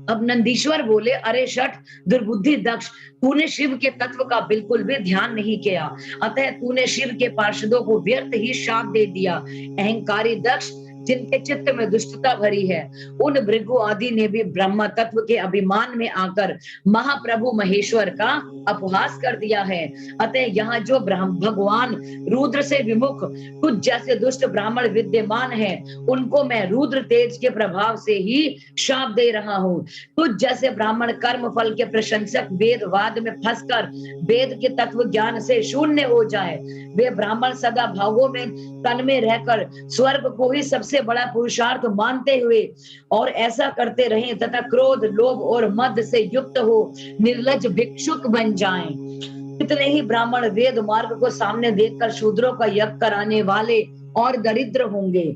अब नंदीश्वर बोले, अरे शठ दुर्बुद्धि दक्ष, तूने शिव के तत्व का बिल्कुल भी ध्यान नहीं किया, अतः तूने शिव के पार्षदों को व्यर्थ ही शाप दे दिया। अहंकारी दक्ष, जिनके चित्त में दुष्टता भरी है, उन भृगु आदि ने भी ब्रह्म तत्व के अभिमान में आकर महाप्रभु महेश्वर का अपहास कर दिया है। अतः यहाँ जो भगवान रुद्र से विमुख कुछ जैसे दुष्ट ब्राह्मण विद्यमान है, उनको मैं रुद्र तेज के प्रभाव से ही शाप दे रहा हूँ। कुछ जैसे ब्राह्मण कर्म फल के प्रशंसक वेदवाद में फंसकर वेद के तत्व ज्ञान से शून्य हो जाए, वे ब्राह्मण सदा भावों में तन में रहकर स्वर्ग को ही सबसे बड़ा पुरुषार्थ मानते हुए और ऐसा करते रहें तथा क्रोध, लोभ और मद से युक्त हो निर्लज्ज भिक्षुक बन जाएं। कितने ही ब्राह्मण वेद मार्ग को सामने देखकर शूद्रों का यज्ञ कराने वाले और दरिद्र होंगे,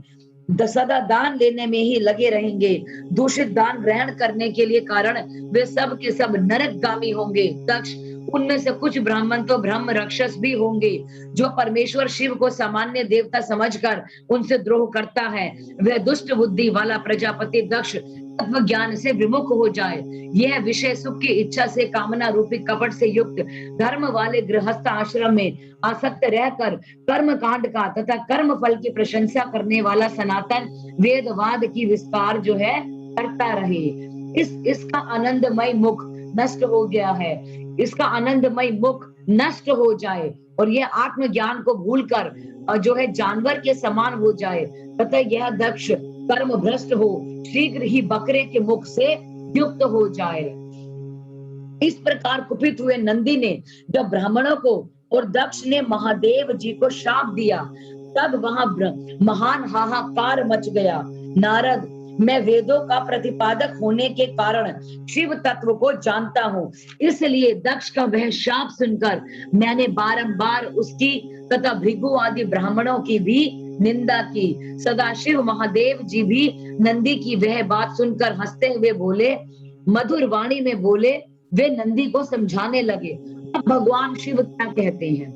सदा दान लेने में ही लगे रहेंगे। दूषित दान ग्रहण करने के लिए कारण वे सब के सब नरकगामी होंगे। दक्ष, उनमें से कुछ ब्राह्मण तो ब्रह्म राक्षस भी होंगे, जो परमेश्वर शिव को सामान्य देवता समझकर उनसे द्रोह करता है। वह दुष्ट बुद्धि वाला प्रजापति दक्ष तत्व ज्ञान से विमुख हो जाए। यह विषय सुख की इच्छा से कामना रूपी कपट से युक्त धर्म वाले गृहस्थ आश्रम में आसक्त रहकर कर्म कांड का तथा कर्म फल की प्रशंसा करने वाला सनातन वेदवाद की विस्तार जो है करता रहे। इसका आनंदमय मुख नष्ट हो गया है, इसका आनंदमय मुख नष्ट हो जाए और यह आत्मज्ञान को भूलकर जो है जानवर के समान हो जाए तथा यह दक्ष कर्म भ्रष्ट हो शीघ्र ही बकरे के मुख से युक्त हो जाए। इस प्रकार कुपित हुए नंदी ने जब ब्राह्मणों को और दक्ष ने महादेव जी को शाप दिया, तब वहां महान हाहाकार मच गया। नारद, मैं वेदों का प्रतिपादक होने के कारण शिव तत्व को जानता हूँ, इसलिए दक्ष का वह शाप सुनकर मैंने बारंबार उसकी तथा भृगु आदि ब्राह्मणों की भी निंदा की। सदाशिव महादेव जी भी नंदी की वह बात सुनकर हंसते हुए बोले, मधुर वाणी में बोले, वे नंदी को समझाने लगे। अब भगवान शिव क्या कहते हैं,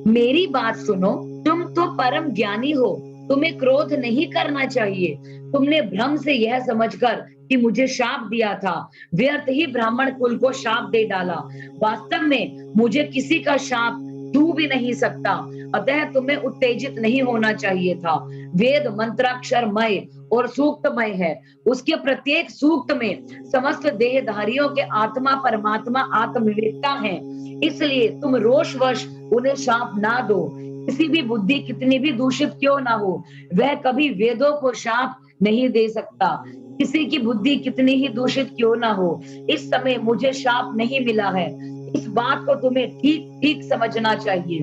मेरी बात सुनो, तुम तो परम ज्ञानी हो, तुम्हें क्रोध नहीं करना चाहिए। तुमने भ्रम से यह समझकर कि मुझे शाप दिया था, व्यर्थ ही ब्राह्मण कुल को शाप दे डाला। वास्तव में मुझे किसी का शाप छू भी नहीं सकता, अतः तुम्हें उत्तेजित नहीं होना चाहिए था। वेद मंत्राक्षरमय और सूक्तमय है, उसके प्रत्येक सूक्त में समस्त देहधारियों के आत्मा परमात्मा आत्मवेत्ता है, इसलिए तुम रोषवश उन्हें शाप ना दो। किसी भी बुद्धि कितनी भी दूषित क्यों ना हो, वह कभी वेदों को शाप नहीं दे सकता। किसी की बुद्धि कितनी ही दूषित क्यों ना हो, इस समय मुझे शाप नहीं मिला है, इस बात को तुम्हें ठीक ठीक समझना चाहिए।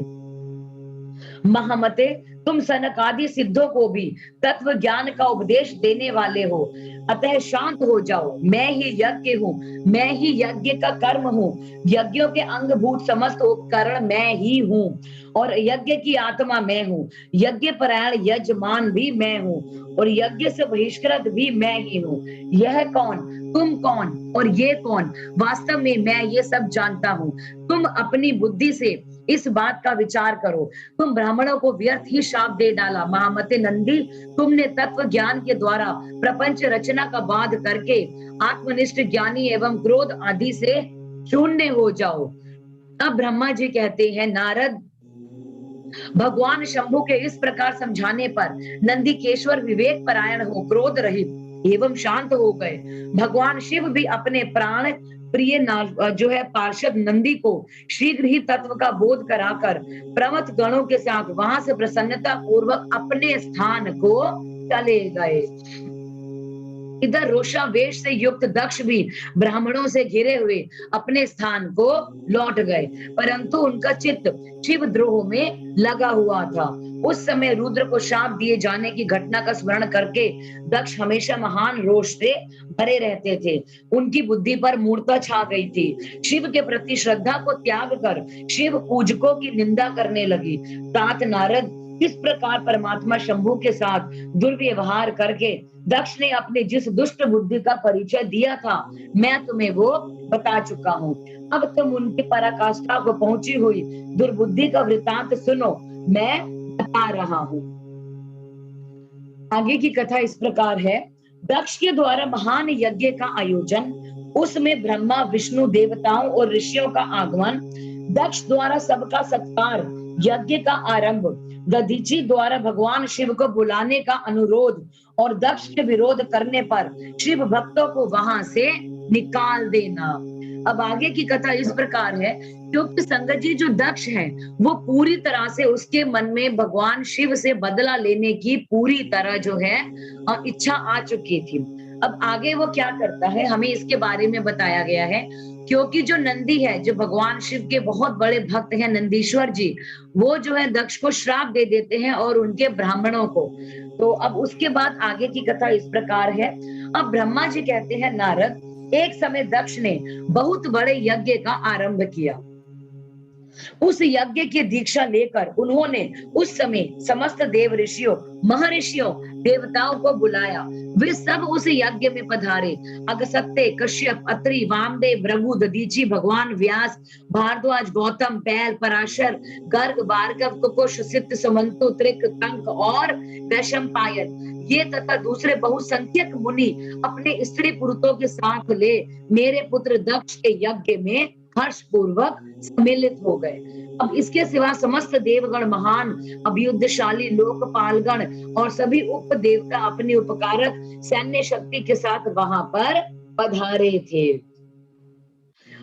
महामते, तुम सनक आदि सिद्धों को भी तत्व ज्ञान का उपदेश देने वाले हो, अतः शांत हो जाओ। मैं ही यज्ञ हूँ, मैं ही यज्ञ का कर्म हूँ, यज्ञों के अंगभूत समस्त उपकरण मैं ही हूँ और यज्ञ की आत्मा मैं हूँ। यज्ञ परायण यजमान भी मैं हूँ और यज्ञ से बहिष्कृत भी मैं ही हूँ। यह कौन, तुम कौन और ये कौन, वास्तव में मैं ये सब जानता हूँ। तुम अपनी बुद्धि से इस बात का विचार करो। तुम ब्राह्मणों को व्यर्थ ही शाप दे डाला। महामते नंदी, तुमने तत्व ज्ञान के द्वारा प्रपंच रचना का वाद करके आत्मनिष्ठ ज्ञानी एवं क्रोध आदि से शून्य हो जाओ। अब ब्रह्मा जी कहते हैं, नारद, भगवान शंभु के इस प्रकार समझाने पर नंदीकेश्वर विवेक परायण हो क्रोध रहित एवं शांत हो गए। भगवान शिव भी अपने प्राण प्रिय जो है पार्षद नंदी को शीघ्र ही तत्व का बोध कराकर प्रमथ गणों के साथ वहां से प्रसन्नता पूर्वक अपने स्थान को चले गए। इधर रोषावेश से युक्त दक्ष भी ब्राह्मणों से घिरे हुए अपने स्थान को लौट गए, परंतु उनका चित्त शिव द्रोह में लगा हुआ था। उस समय रुद्र को शाप दिए जाने की घटना का स्मरण करके दक्ष हमेशा महान रोष से भरे रहते थे। उनकी बुद्धि पर मूर्छा छा गई थी। शिव के प्रति श्रद्धा को त्याग कर शिव पूजकों की निंदा करने लगी। तात नारद इस प्रकार परमात्मा शंभु के साथ दुर्व्यवहार करके दक्ष ने अपने जिस दुष्ट बुद्धि का परिचय दिया था, मैं तुम्हें वो बता चुका हूँ। अब तुम उनकी पराकाष्ठा को पहुंची हुई दुर्बुद्धि का वृतांत सुनो, मैं बता रहा हूँ। आगे की कथा इस प्रकार है। दक्ष के द्वारा महान यज्ञ का आयोजन, उसमें ब्रह्मा विष्णु देवताओं और ऋषियों का आगमन, दक्ष द्वारा सबका सत्कार, यज्ञ का आरंभ, दधीची द्वारा भगवान शिव को बुलाने का अनुरोध और दक्ष के विरोध करने पर शिव भक्तों को वहां से निकाल देना। अब आगे की कथा इस प्रकार है। क्योंकि संगत जी जो दक्ष है वो पूरी तरह से उसके मन में भगवान शिव से बदला लेने की पूरी तरह जो है इच्छा आ चुकी थी। अब आगे वो क्या करता है हमें इसके बारे में बताया गया है। क्योंकि जो नंदी है, जो भगवान शिव के बहुत बड़े भक्त हैं नंदीश्वर जी, वो जो है दक्ष को श्राप दे देते हैं और उनके ब्राह्मणों को। तो अब उसके बाद आगे की कथा इस प्रकार है। अब ब्रह्मा जी कहते हैं नारद, एक समय दक्ष ने बहुत बड़े यज्ञ का आरंभ किया। उस यज्ञ की दीक्षा लेकर उन्होंने उस समय समस्त देव ऋषियों, महर्षियों, देवताओं को बुलाया। वे सब उस यज्ञ में पधारे। अगस्त्य, कश्यप, अत्रि, वामदेव, भृगु, दधीची, भगवान व्यास, भारद्वाज, गौतम, बैल, पराशर, गर्ग, भार्गव, कुकुश, सिद्ध, सुमंतु, त्रिक, कंक और वैशंपायन, ये तथा दूसरे बहुसंख्यक मुनि अपने स्त्री पुरुषों के साथ ले मेरे पुत्र दक्ष के यज्ञ में हर्ष पूर्वक सम्मिलित हो गए। अब इसके सिवा समस्त देवगण, महान अभयुद्धशाली लोकपालगण और सभी उप देवता अपनी उपकारक सैन्य शक्ति के साथ वहां पर पधारे थे।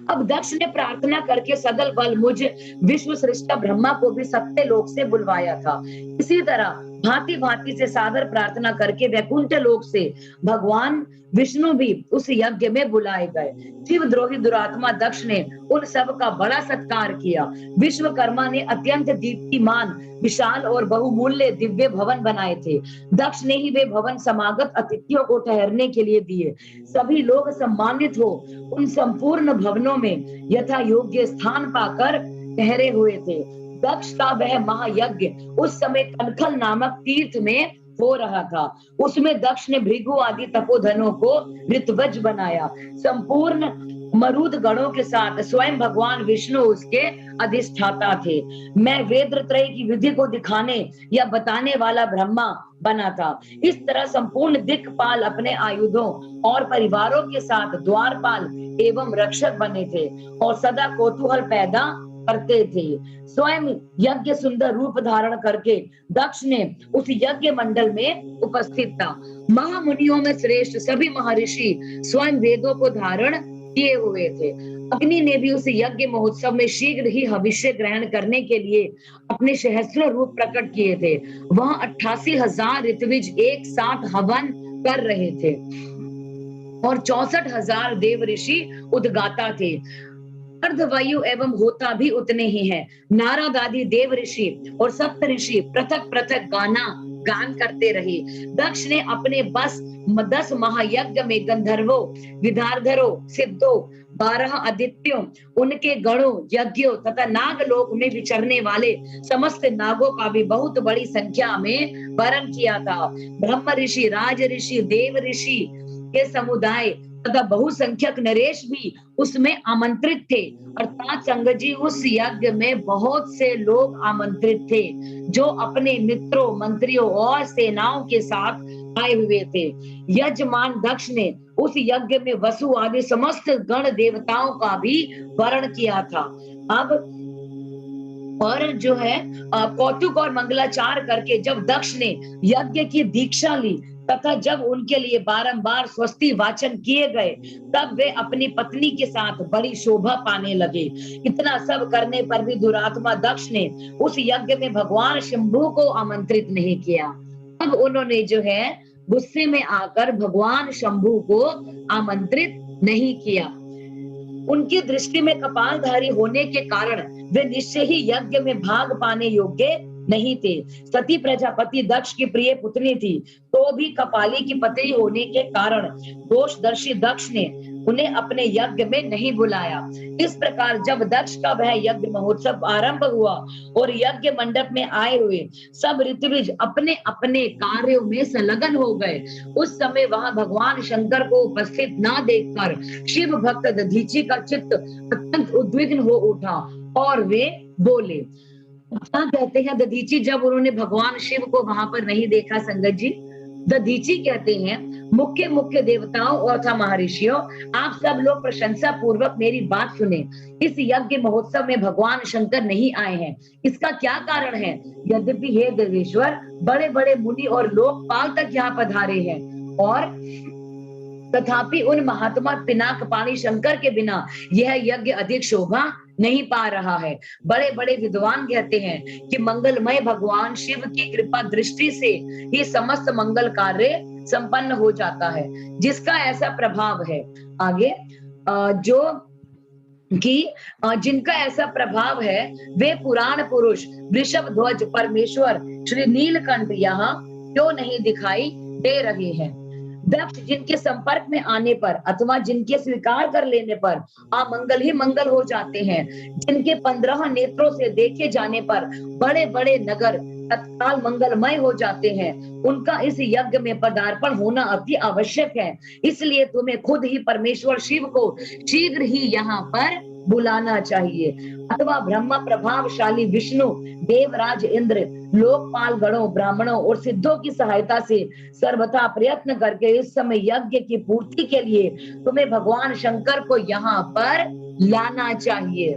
अब दक्ष ने प्रार्थना करके सदल बल मुझ विश्व सृष्टा ब्रह्मा को भी सत्य लोक से बुलवाया था। इसी तरह भांति भांति से सादर प्रार्थना करके वैकुंठ लोक से भगवान विष्णु भी उस यज्ञ में बुलाए गए। शिव द्रोही दुरात्मा दक्ष ने उन सब का बड़ा सत्कार किया। विश्वकर्मा ने अत्यंत दीप्तिमान, विशाल और बहुमूल्य दिव्य भवन बनाए थे। दक्ष ने ही वे भवन समागत अतिथियों को ठहरने के लिए दिए। सभी लोग सम्मानित हो उन संपूर्ण भवनों में यथा योग्य स्थान पाकर ठहरे हुए थे। दक्ष का वह महायज्ञ उस समय कनखल नामक तीर्थ में हो रहा था। उसमें दक्ष ने भृगु आदि तपोधनों को ऋतवज बनाया। संपूर्ण मरुद गणों के साथ स्वयं भगवान विष्णु उसके अधिष्ठाता थे। मैं वेदत्रय की विधि को दिखाने या बताने वाला ब्रह्मा बना था। इस तरह संपूर्ण दिक्पाल अपने आयुधों और परिवारों के साथ द्वारपाल एवं रक्षक बने थे और सदा कौतूहल पैदा करते थे। स्वयं यज्ञ सुंदर रूप धारण करके दक्ष ने उस यज्ञ मंडल में उपस्थित था। महामुनियों में श्रेष्ठ सभी महर्षि स्वयं वेदों को धारण किए हुए थे। अग्नि ने भी उस यज्ञ महोत्सव में शीघ्र ही हविष्य ग्रहण करने के लिए अपने सहस्रों रूप प्रकट किए थे। वह 88,000 ऋत्विज एक साथ हवन कर रहे थे और 64,000 देव ऋषि उद्गाता थे। अर्धवायु एवं होता भी उतने ही हैं। नारद आदि देव ऋषि और सप्त ऋषि पृथक पृथक गान करते रहे। दक्ष ने अपने बस 10 महायज्ञ में गंधर्वों, विधारधरों, सिद्धों, 12 आदित्यों, उनके गणों, यज्ञों तथा नागलोक में विचरने वाले समस्त नागों का भी बहुत बड़ी संख्या में वरण किया था। ब्रह्म ऋषि, राज ऋषि, देव ऋषि के समुदाय तथा बहुसंख्यक नरेश भी उसमें आमंत्रित थे। अर्थात संगत जी उस यज्ञ में बहुत से लोग आमंत्रित थे जो अपने मित्रों, मंत्रियों और सेनाओं के साथ आए हुए थे। यजमान दक्ष ने उस यज्ञ में वसु आदि समस्त गण देवताओं का भी वरण किया था। अब और जो है कौतुक और मंगलाचार करके जब दक्ष ने यज्ञ की दीक्षा ली तथा जब उनके लिए बारंबार स्वस्ति वाचन किए गए, तब वे अपनी पत्नी के साथ बड़ी शोभा पाने लगे। इतना सब करने पर भी दुरात्मा दक्ष ने उस यज्ञ में भगवान शंभु को आमंत्रित नहीं किया। अब उन्होंने जो है गुस्से में आकर भगवान शंभु को आमंत्रित नहीं किया। उनकी दृष्टि में कपालधारी होने के कारण वे निश्चय ही यज्ञ में भाग पाने योग्य नहीं थे। सती प्रजापति दक्ष की प्रिय पुत्री थी, तो भी कपाली की पत्नी होने के कारण दोषदर्शी दक्ष ने उन्हें अपने यज्ञ में नहीं बुलाया। इस प्रकार जब दक्ष का वह यज्ञ महोत्सव आरंभ हुआ और यज्ञ मंडप में आए हुए सब ऋत्विज अपने अपने कार्यों में संलग्न हो गए, उस समय वहां भगवान शंकर को उपस्थित ना देखकर शिव भक्त दधीची का चित्त अत्यंत उद्विग्न हो उठा और वे बोले। क्या कहते हैं दधीची जब उन्होंने भगवान शिव को वहां पर नहीं देखा? संगत जी, दधीची कहते हैं, मुख्य मुख्य देवताओं और था महर्षियों, आप सब लोग प्रशंसा पूर्वक मेरी बात सुने। इस यज्ञ महोत्सव में भगवान शंकर नहीं आए हैं। इसका क्या कारण है? यद्यपि हे देवेश्वर, बड़े बड़े मुनि और लोकपाल तक यहाँ पधारे हैं, और तथापि उन महात्मा पिनाक पाणी शंकर के बिना यह यज्ञ अधिक शोभा नहीं पा रहा है। बड़े बड़े विद्वान कहते हैं कि मंगलमय भगवान शिव की कृपा दृष्टि से ही समस्त मंगल कार्य संपन्न हो जाता है, जिसका ऐसा प्रभाव है। आगे जो कि जिनका ऐसा प्रभाव है वे पुराण पुरुष वृषभ ध्वज परमेश्वर श्री नीलकंठ यहाँ क्यों नहीं दिखाई दे रहे हैं? दक्ष जिनके संपर्क में आने पर अथवा जिनके स्वीकार कर लेने पर अमंगल ही मंगल हो जाते हैं, जिनके 15 नेत्रों से देखे जाने पर बड़े बड़े नगर तत्काल मंगलमय हो जाते हैं, उनका इस यज्ञ में पदार्पण होना अति आवश्यक है। इसलिए तुम्हें खुद ही परमेश्वर शिव को शीघ्र ही यहाँ पर बुलाना चाहिए, अथवा ब्रह्म प्रभावशाली विष्णु, देवराज इंद्र, लोकपाल गणों, ब्राह्मणों और सिद्धों की सहायता से सर्वथा प्रयत्न करके इस समय यज्ञ की पूर्ति के लिए तुम्हें भगवान शंकर को यहाँ पर लाना चाहिए।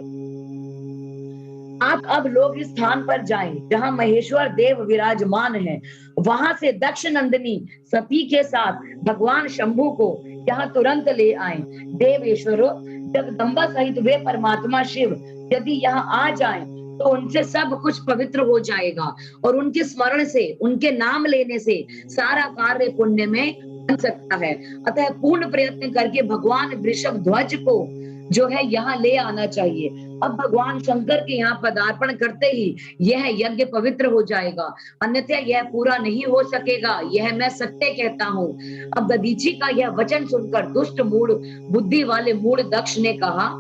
आप अब लोग इस स्थान पर जाएं जहां महेश्वर देव विराजमान हैं। वहां से दक्ष नंदिनी सती के साथ भगवान शंभु को यहाँ तुरंत ले आए। देवेश्वरों, जगदम्बा सहित वे परमात्मा शिव यदि यहाँ आ जाएं तो उनसे सब कुछ पवित्र हो जाएगा और उनके स्मरण से, उनके नाम लेने से सारा कार्य पुण्य में बन सकता है। अतः पूर्ण प्रयत्न करके भगवान वृषभ ध्वज को जो है यहाँ ले आना चाहिए। अब भगवान शंकर के यहाँ पदार्पण करते ही यह यज्ञ पवित्र हो जाएगा, अन्यथा यह पूरा नहीं हो सकेगा, यह मैं सत्य कहता हूँ। अब दधीची का यह वचन सुनकर दुष्ट मूढ़ बुद्धि वाले मूढ़ दक्ष ने कहा,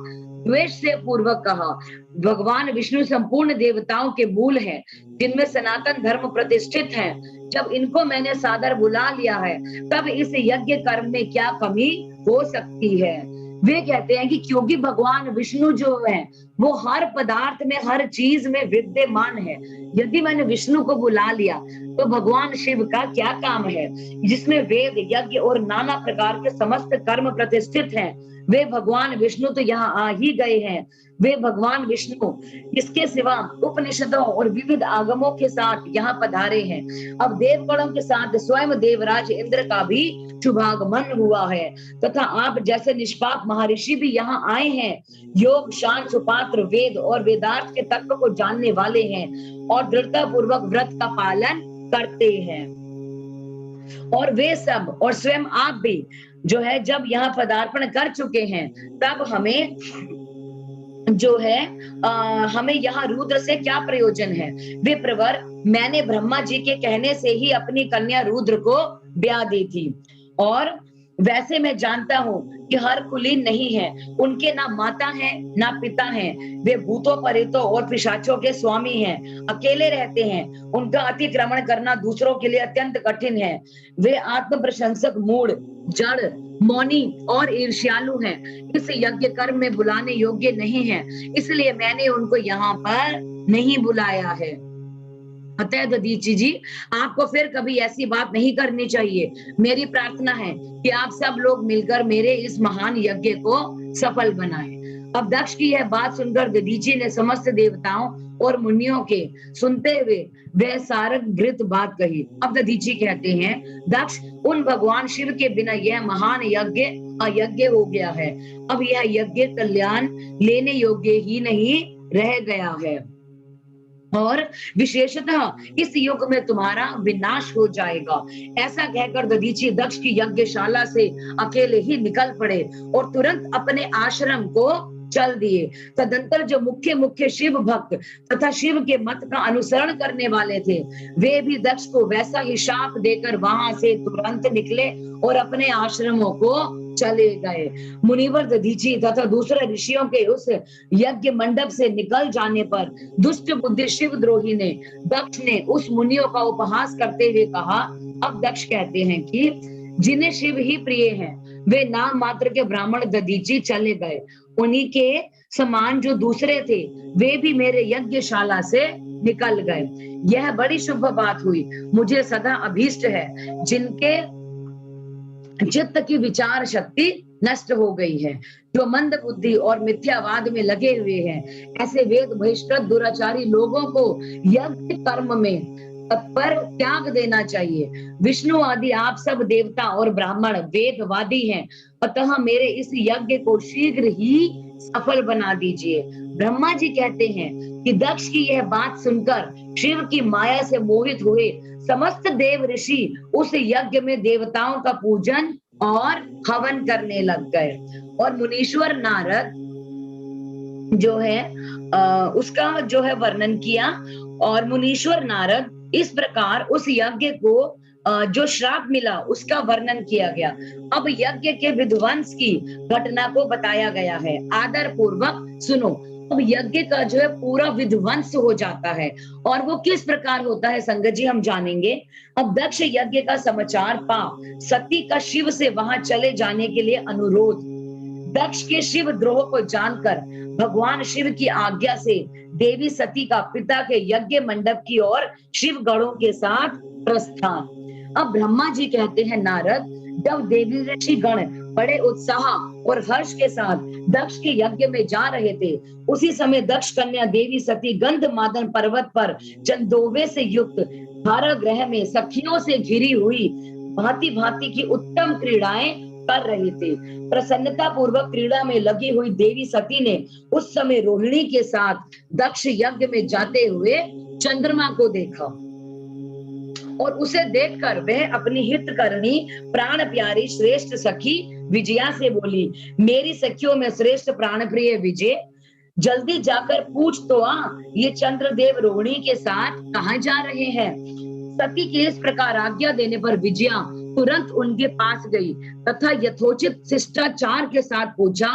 द्वेष से पूर्वक कहा, भगवान विष्णु संपूर्ण देवताओं के मूल हैं, जिनमें सनातन धर्म प्रतिष्ठित है। जब इनको मैंने सादर बुला लिया है, तब इस यज्ञ कर्म में क्या कमी हो सकती है? वे कहते हैं कि क्योंकि भगवान विष्णु जो है वो हर पदार्थ में, हर चीज में विद्यमान है। यदि मैंने विष्णु को बुला लिया तो भगवान शिव का क्या काम है, जिसमें वेद, यज्ञ और नाना प्रकार के समस्त कर्म प्रतिष्ठित हैं। वे भगवान विष्णु तो यहाँ आ ही गए हैं। वे भगवान विष्णु इसके सिवा उपनिषदों और विविध आगमों के साथ यहाँ पधारे हैं। अब देवगणों के साथ स्वयं देवराज इंद्र का भी शुभागमन हुआ है, तथा आप जैसे निष्पाप महर्षि भी यहाँ आए हैं। योग, शांत, सुपात्र, वेद और वेदार्थ के तत्व को जानने वाले हैं और दृढ़ता पूर्वक व्रत का पालन करते हैं। और वे सब और स्वयं आप भी जो है जब यहाँ पदार्पण कर चुके हैं, तब हमें जो है हमें यहाँ रुद्र से क्या प्रयोजन है? वे प्रवर, मैंने ब्रह्मा जी के कहने से ही अपनी कन्या रुद्र को ब्याह दी थी, और वैसे मैं जानता हूँ कि हर कुलीन नहीं है, उनके ना माता है ना पिता है। वे भूतों, प्रेतों और पिशाचों के स्वामी हैं, अकेले रहते हैं। उनका अतिक्रमण करना दूसरों के लिए अत्यंत कठिन है। वे आत्म प्रशंसक, मूढ़, जड़, मौनी और ईर्ष्यालु हैं। इस यज्ञ कर्म में बुलाने योग्य नहीं है, इसलिए मैंने उनको यहाँ पर नहीं बुलाया है। अतः दधीची जी, आपको फिर कभी ऐसी बात नहीं करनी चाहिए। मेरी प्रार्थना है कि आप सब लोग मिलकर मेरे इस महान यज्ञ को सफल बनाएं। अब दक्ष की यह बात सुनकर दधीची ने समस्त देवताओं और मुनियों के सुनते हुए वह सारक घृत बात कही। अब दधीची कहते हैं, दक्ष, उन भगवान शिव के बिना यह महान यज्ञ अयज्ञ हो गया है। अब यह यज्ञ कल्याण लेने योग्य ही नहीं रह गया है और विशेषतः इस युग में तुम्हारा विनाश हो जाएगा। ऐसा कहकर दधीची दक्ष की यज्ञशाला से अकेले ही निकल पड़े और तुरंत अपने आश्रम को चल दिए। तदंतर जो मुख्य मुख्य शिव भक्त तथा शिव के मत का अनुसरण करने वाले थे, वे भी दक्ष को वैसा ही शाप देकर वहां से तुरंत निकले और अपने आश्रमों को चले गए। मुनिवर दधीची तथा दूसरे ऋषियों के उस यज्ञ मंडप से निकल जाने पर दुष्ट बुद्धि शिवद्रोही ने दक्ष ने उस मुनियों का उपहास करते हुए कहा। अब दक्ष कहते हैं कि जिन्हें शिव ही प्रिय हैं, वे नाम मात्र के ब्राह्मण दधीची चले गए। उन्हीं के समान जो दूसरे थे, वे भी मेरे यज्ञशाला से निकल गए। यह बड़ी शुभ बात हुई। मुझे सदा अभीष्ट है जिनके चित्त की विचार शक्ति नष्ट हो गई है, जो मंद बुद्धि और मिथ्यावाद में लगे हुए हैं, ऐसे वेद बहिष्कृत दुराचारी लोगों को यज्ञ कर्म में तत्पर त्याग देना चाहिए। विष्णु आदि आप सब देवता और ब्राह्मण वेदवादी हैं, अतः मेरे इस यज्ञ को शीघ्र ही सफल बना दीजिए। ब्रह्मा जी कहते हैं कि दक्ष की यह बात सुनकर शिव की माया से मोहित हुए समस्त देव ऋषि उस यज्ञ में देवताओं का पूजन और हवन करने लग गए और मुनीश्वर नारद जो है उसका जो है वर्णन किया। और मुनीश्वर नारद इस प्रकार उस यज्ञ को जो श्राप मिला उसका वर्णन किया गया। अब यज्ञ के विध्वंस की घटना को बताया गया है, आदर पूर्वक सुनो। अब यज्ञ का जो है पूरा विध्वंस हो जाता है और वो किस प्रकार होता है संगत जी हम जानेंगे। अब दक्ष यज्ञ का समाचार पा सती का शिव से वहां चले जाने के लिए अनुरोध। दक्ष के शिव द्रोह को जानकर भगवान शिव की आज्ञा से देवी सती का पिता के यज्ञ मंडप की ओर शिव गणों के साथ प्रस्थान। अब ब्रह्मा जी कहते हैं, नारद, जब देवी ऋषि गण बड़े उत्साह और हर्ष के साथ दक्ष के यज्ञ में जा रहे थे, उसी समय दक्ष कन्या देवी सती गंधमादन पर्वत पर चंदोवे से युक्त भारागृह में सखियों से घिरी हुई भांति भांति की उत्तम क्रीड़ाएं कर रही थी। प्रसन्नता पूर्वक क्रीड़ा में लगी हुई देवी सती ने उस समय रोहिणी के साथ दक्ष यज्ञ में जाते हुए चंद्रमा को देखा और उसे देखकर वह अपनी हितकरणी प्राण प्यारी श्रेष्ठ सखी विजया से बोली, मेरी सखियों में श्रेष्ठ प्राण प्रिय विजय, जल्दी जाकर पूछ तो आ, ये चंद्रदेव रोहिणी के साथ कहाँ जा रहे हैं। सती के इस प्रकार आज्ञा देने पर विजया तुरंत उनके पास गई तथा यथोचित शिष्टाचार के साथ पूछा,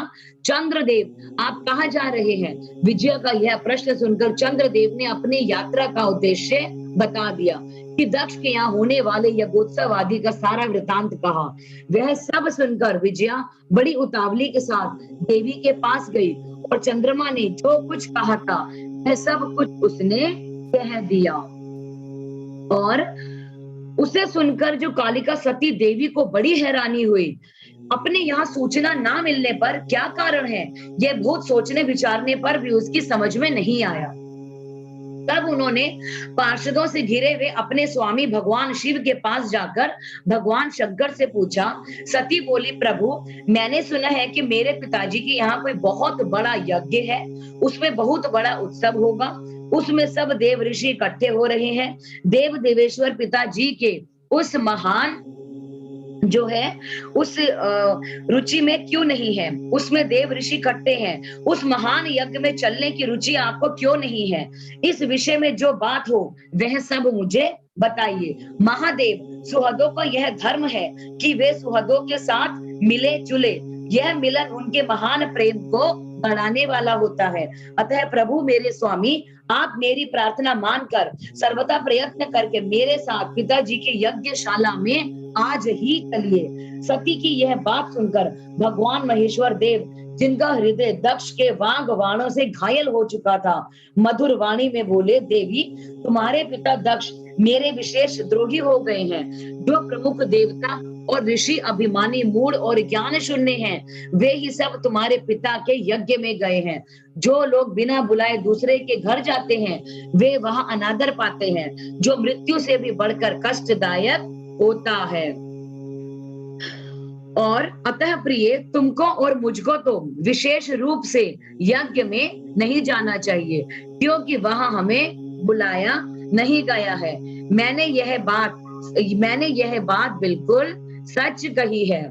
चंद्रदेव आप कहाँ जा रहे हैं। विजया का यह प्रश्न सुनकर चंद्रदेव ने अपनी यात्रा का उद्देश्य बता दिया कि दक्ष के यहाँ होने वाले यज्ञोत्सव आदि का सारा वृतांत कहा। वह सब सुनकर विजया बड़ी उतावली के साथ देवी के पास गई और चंद्रमा ने जो कुछ कहा था वह सब कुछ उसने कह दिया। और उसे सुनकर जो कालिका सती देवी को बड़ी हैरानी हुई। अपने यहाँ सूचना ना मिलने पर क्या कारण है, यह बहुत सोचने विचारने पर भी उसकी समझ में नहीं आया। तब उन्होंने पार्षदों से घिरे हुए अपने स्वामी भगवान शिव के पास जाकर भगवान शंकर से पूछा। सती बोली, प्रभु, मैंने सुना है कि मेरे पिताजी के यहाँ कोई बहुत बड़ा यज्ञ है, उसमें बहुत बड़ा उत्सव होगा, उसमें सब देव ऋषि इकट्ठे हो रहे हैं। देव देवेश्वर पिताजी के उस महान जो है उस रुचि में क्यों नहीं है, उसमें देव ऋषि इकट्ठे हैं, उस महान यज्ञ में चलने की रुचि आपको क्यों नहीं है। इस विषय में जो बात हो वह सब मुझे बताइए। महादेव, सुहदों का यह धर्म है कि वे सुहदों के साथ मिले जुले, यह मिलन उनके महान प्रेम को बढ़ाने वाला होता है। अतः प्रभु मेरे स्वामी, आप मेरी प्रार्थना मानकर सर्वदा प्रयत्न करके मेरे साथ पिताजी के यज्ञशाला में आज ही चलिए। सती की यह बात सुनकर भगवान महेश्वर देव, जिनका हृदय दक्ष के वाग वाणों से घायल हो चुका था, मधुर वाणी में बोले, देवी, तुम्हारे पिता दक्ष मेरे विशेष द्रोही हो गए हैं। जो प्रमुख देवता और ऋषि अभिमानी, मूढ़ और ज्ञान शून्य हैं, वे ही सब तुम्हारे पिता के यज्ञ में गए हैं। जो लोग बिना बुलाए दूसरे के घर जाते हैं, वे वहां अनादर पाते हैं, जो मृत्यु से भी बढ़कर कष्टदायक होता है। और अतः प्रिय, तुमको और मुझको तो विशेष रूप से यज्ञ में नहीं जाना चाहिए, क्योंकि वहां हमें बुलाया नहीं गया है। मैंने यह बात बिल्कुल सच कही है।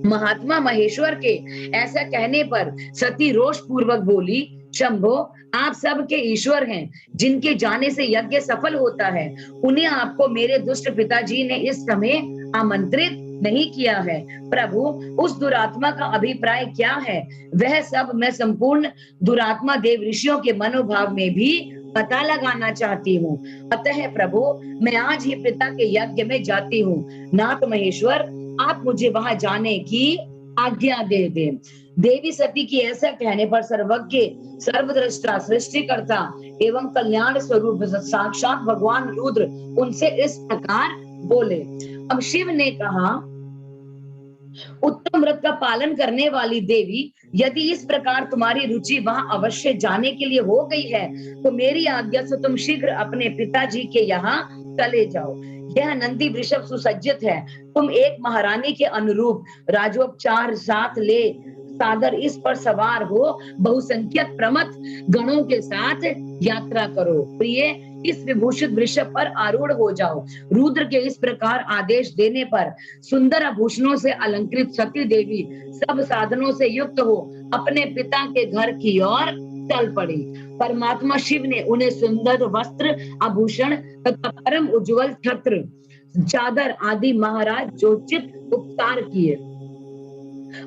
महात्मा महेश्वर के ऐसा कहने पर सती रोष पूर्वक बोली, शंभो, आप सबके ईश्वर हैं, जिनके जाने से यज्ञ सफल होता है, उन्हें आपको मेरे दुष्ट पिताजी ने इस समय आमंत्रित नहीं किया है। प्रभु, उस दुरात्मा का अभिप्राय क्या है? वह सब मैं संपूर्ण दुरात्मा देव ऋषियों के मनोभाव में भी पता लगाना चाहती हूँ। अतः प्रभु, मैं आज ही पिता के यज्ञ में जाती हूँ। नाथ महेश्वर, आप मुझे वहां जाने की आज्ञा दे दें। देवी सती की ऐसा कहने पर सर्वज्ञ, सर्वद्रष्टा, सृष्टिकर्ता एवं कल्याण स्वरूप साक्षात भगवान रुद्र उनसे इस प्रकार बोले। अब शिव ने कहा, उत्तम व्रत का पालन करने वाली देवी, यदि इस प्रकार तुम्हारी रुचि वहां अवश्य जाने के लिए हो गई है, तो मेरी आज्ञा से तुम शीघ्र अपने पिताजी के यहाँ चले जाओ। यह नंदी वृषभ सुसज्जित है। तुम एक महारानी के अनुरूप राजोपचार साथ ले सादर इस पर सवार हो बहुसंख्यक प्रमथ गणों के साथ यात्रा करो। प्रिय, इस विभूषित वृषभ पर आरूढ़ हो जाओ। रुद्र के इस प्रकार आदेश देने पर सुंदर आभूषणों से अलंकृत सती देवी सब साधनों से युक्त हो अपने पिता के घर की ओर चल पड़ी। परमात्मा शिव ने उन्हें सुंदर वस्त्र, आभूषण तथा परम उज्जवल छत्र, चादर आदि महाराज जोचित उपचार किए।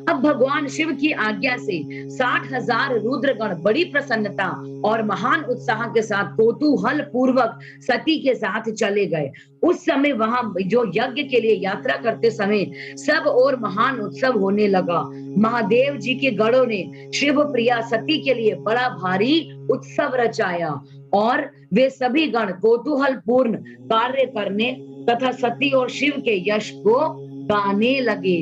अब भगवान शिव की आज्ञा से 60,000 रुद्रगण बड़ी प्रसन्नता और महान उत्साह के साथ कौतूहल पूर्वक सती के साथ चले गए। उस समय वहां जो यज्ञ के लिए यात्रा करते समय सब और महान उत्सव होने लगा। महादेव जी के गणों ने शिव प्रिया सती के लिए बड़ा भारी उत्सव रचाया और वे सभी गण कौतूहल पूर्ण कार्य करने तथा सती और शिव के यश को गाने लगे।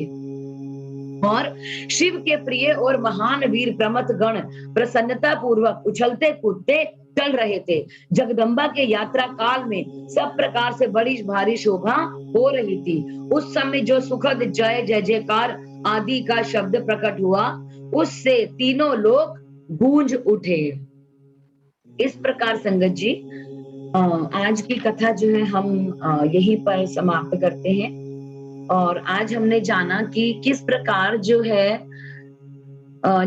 और शिव के प्रिय और महान वीर प्रमथ गण प्रसन्नता पूर्वक उछलते कूदते चल रहे थे। जगदम्बा के यात्रा काल में सब प्रकार से बड़ी भारी शोभा हो रही थी। उस समय जो सुखद जय जय जयकार आदि का शब्द प्रकट हुआ, उससे तीनों लोग गूंज उठे। इस प्रकार संगत जी, आज की कथा जो है हम यहीं पर समाप्त करते हैं। और आज हमने जाना कि किस प्रकार जो है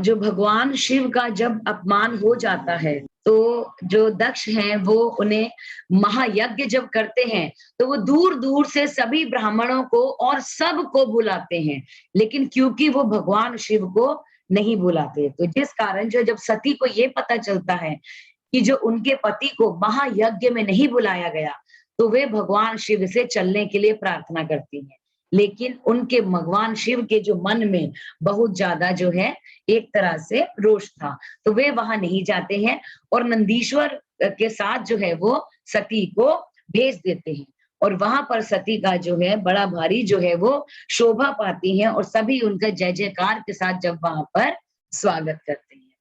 जो भगवान शिव का जब अपमान हो जाता है, तो जो दक्ष हैं वो उन्हें महायज्ञ जब करते हैं, तो वो दूर दूर से सभी ब्राह्मणों को और सबको बुलाते हैं, लेकिन क्योंकि वो भगवान शिव को नहीं बुलाते, तो जिस कारण जो जब सती को ये पता चलता है कि जो उनके पति को महायज्ञ में नहीं बुलाया गया, तो वे भगवान शिव से चलने के लिए प्रार्थना करती हैं। लेकिन उनके भगवान शिव के जो मन में बहुत ज्यादा जो है एक तरह से रोष था, तो वे वहां नहीं जाते हैं और नंदीश्वर के साथ जो है वो सती को भेज देते हैं। और वहां पर सती का जो है बड़ा भारी जो है वो शोभा पाती है और सभी उनका जय जयकार के साथ जब वहां पर स्वागत करते हैं।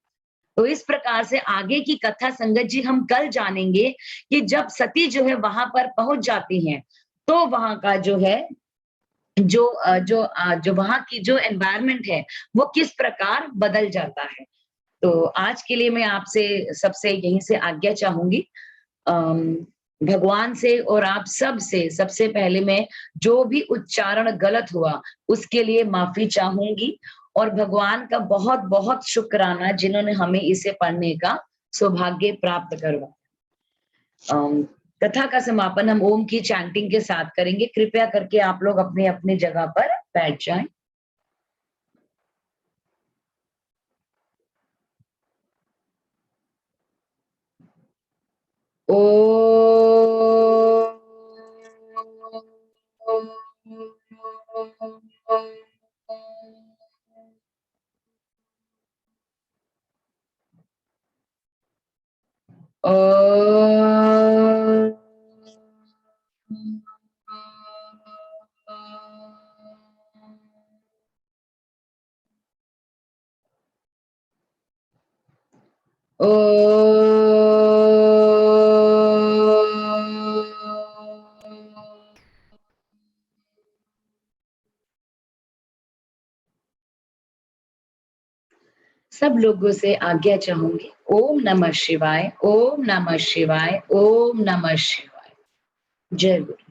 तो इस प्रकार से आगे की कथा संगत जी हम कल जानेंगे कि जब सती जो है वहां पर पहुंच जाती हैं, तो वहां का जो है जो वहां की जो एनवायरनमेंट है वो किस प्रकार बदल जाता है। तो आज के लिए मैं आपसे सबसे यहीं से आज्ञा चाहूंगी। अम, भगवान से और आप सब से सबसे पहले मैं जो भी उच्चारण गलत हुआ उसके लिए माफी चाहूंगी और भगवान का बहुत बहुत शुक्राना जिन्होंने हमें इसे पढ़ने का सौभाग्य प्राप्त करवाया। कथा का समापन हम ओम की चैंटिंग के साथ करेंगे। कृपया करके आप लोग अपने अपने जगह पर बैठ जाएं। ओ ओ सब लोगों से आज्ञा चाहूंगी। ओम नमः शिवाय, ओम नमः शिवाय, ओम नमः शिवाय। जय गुरु।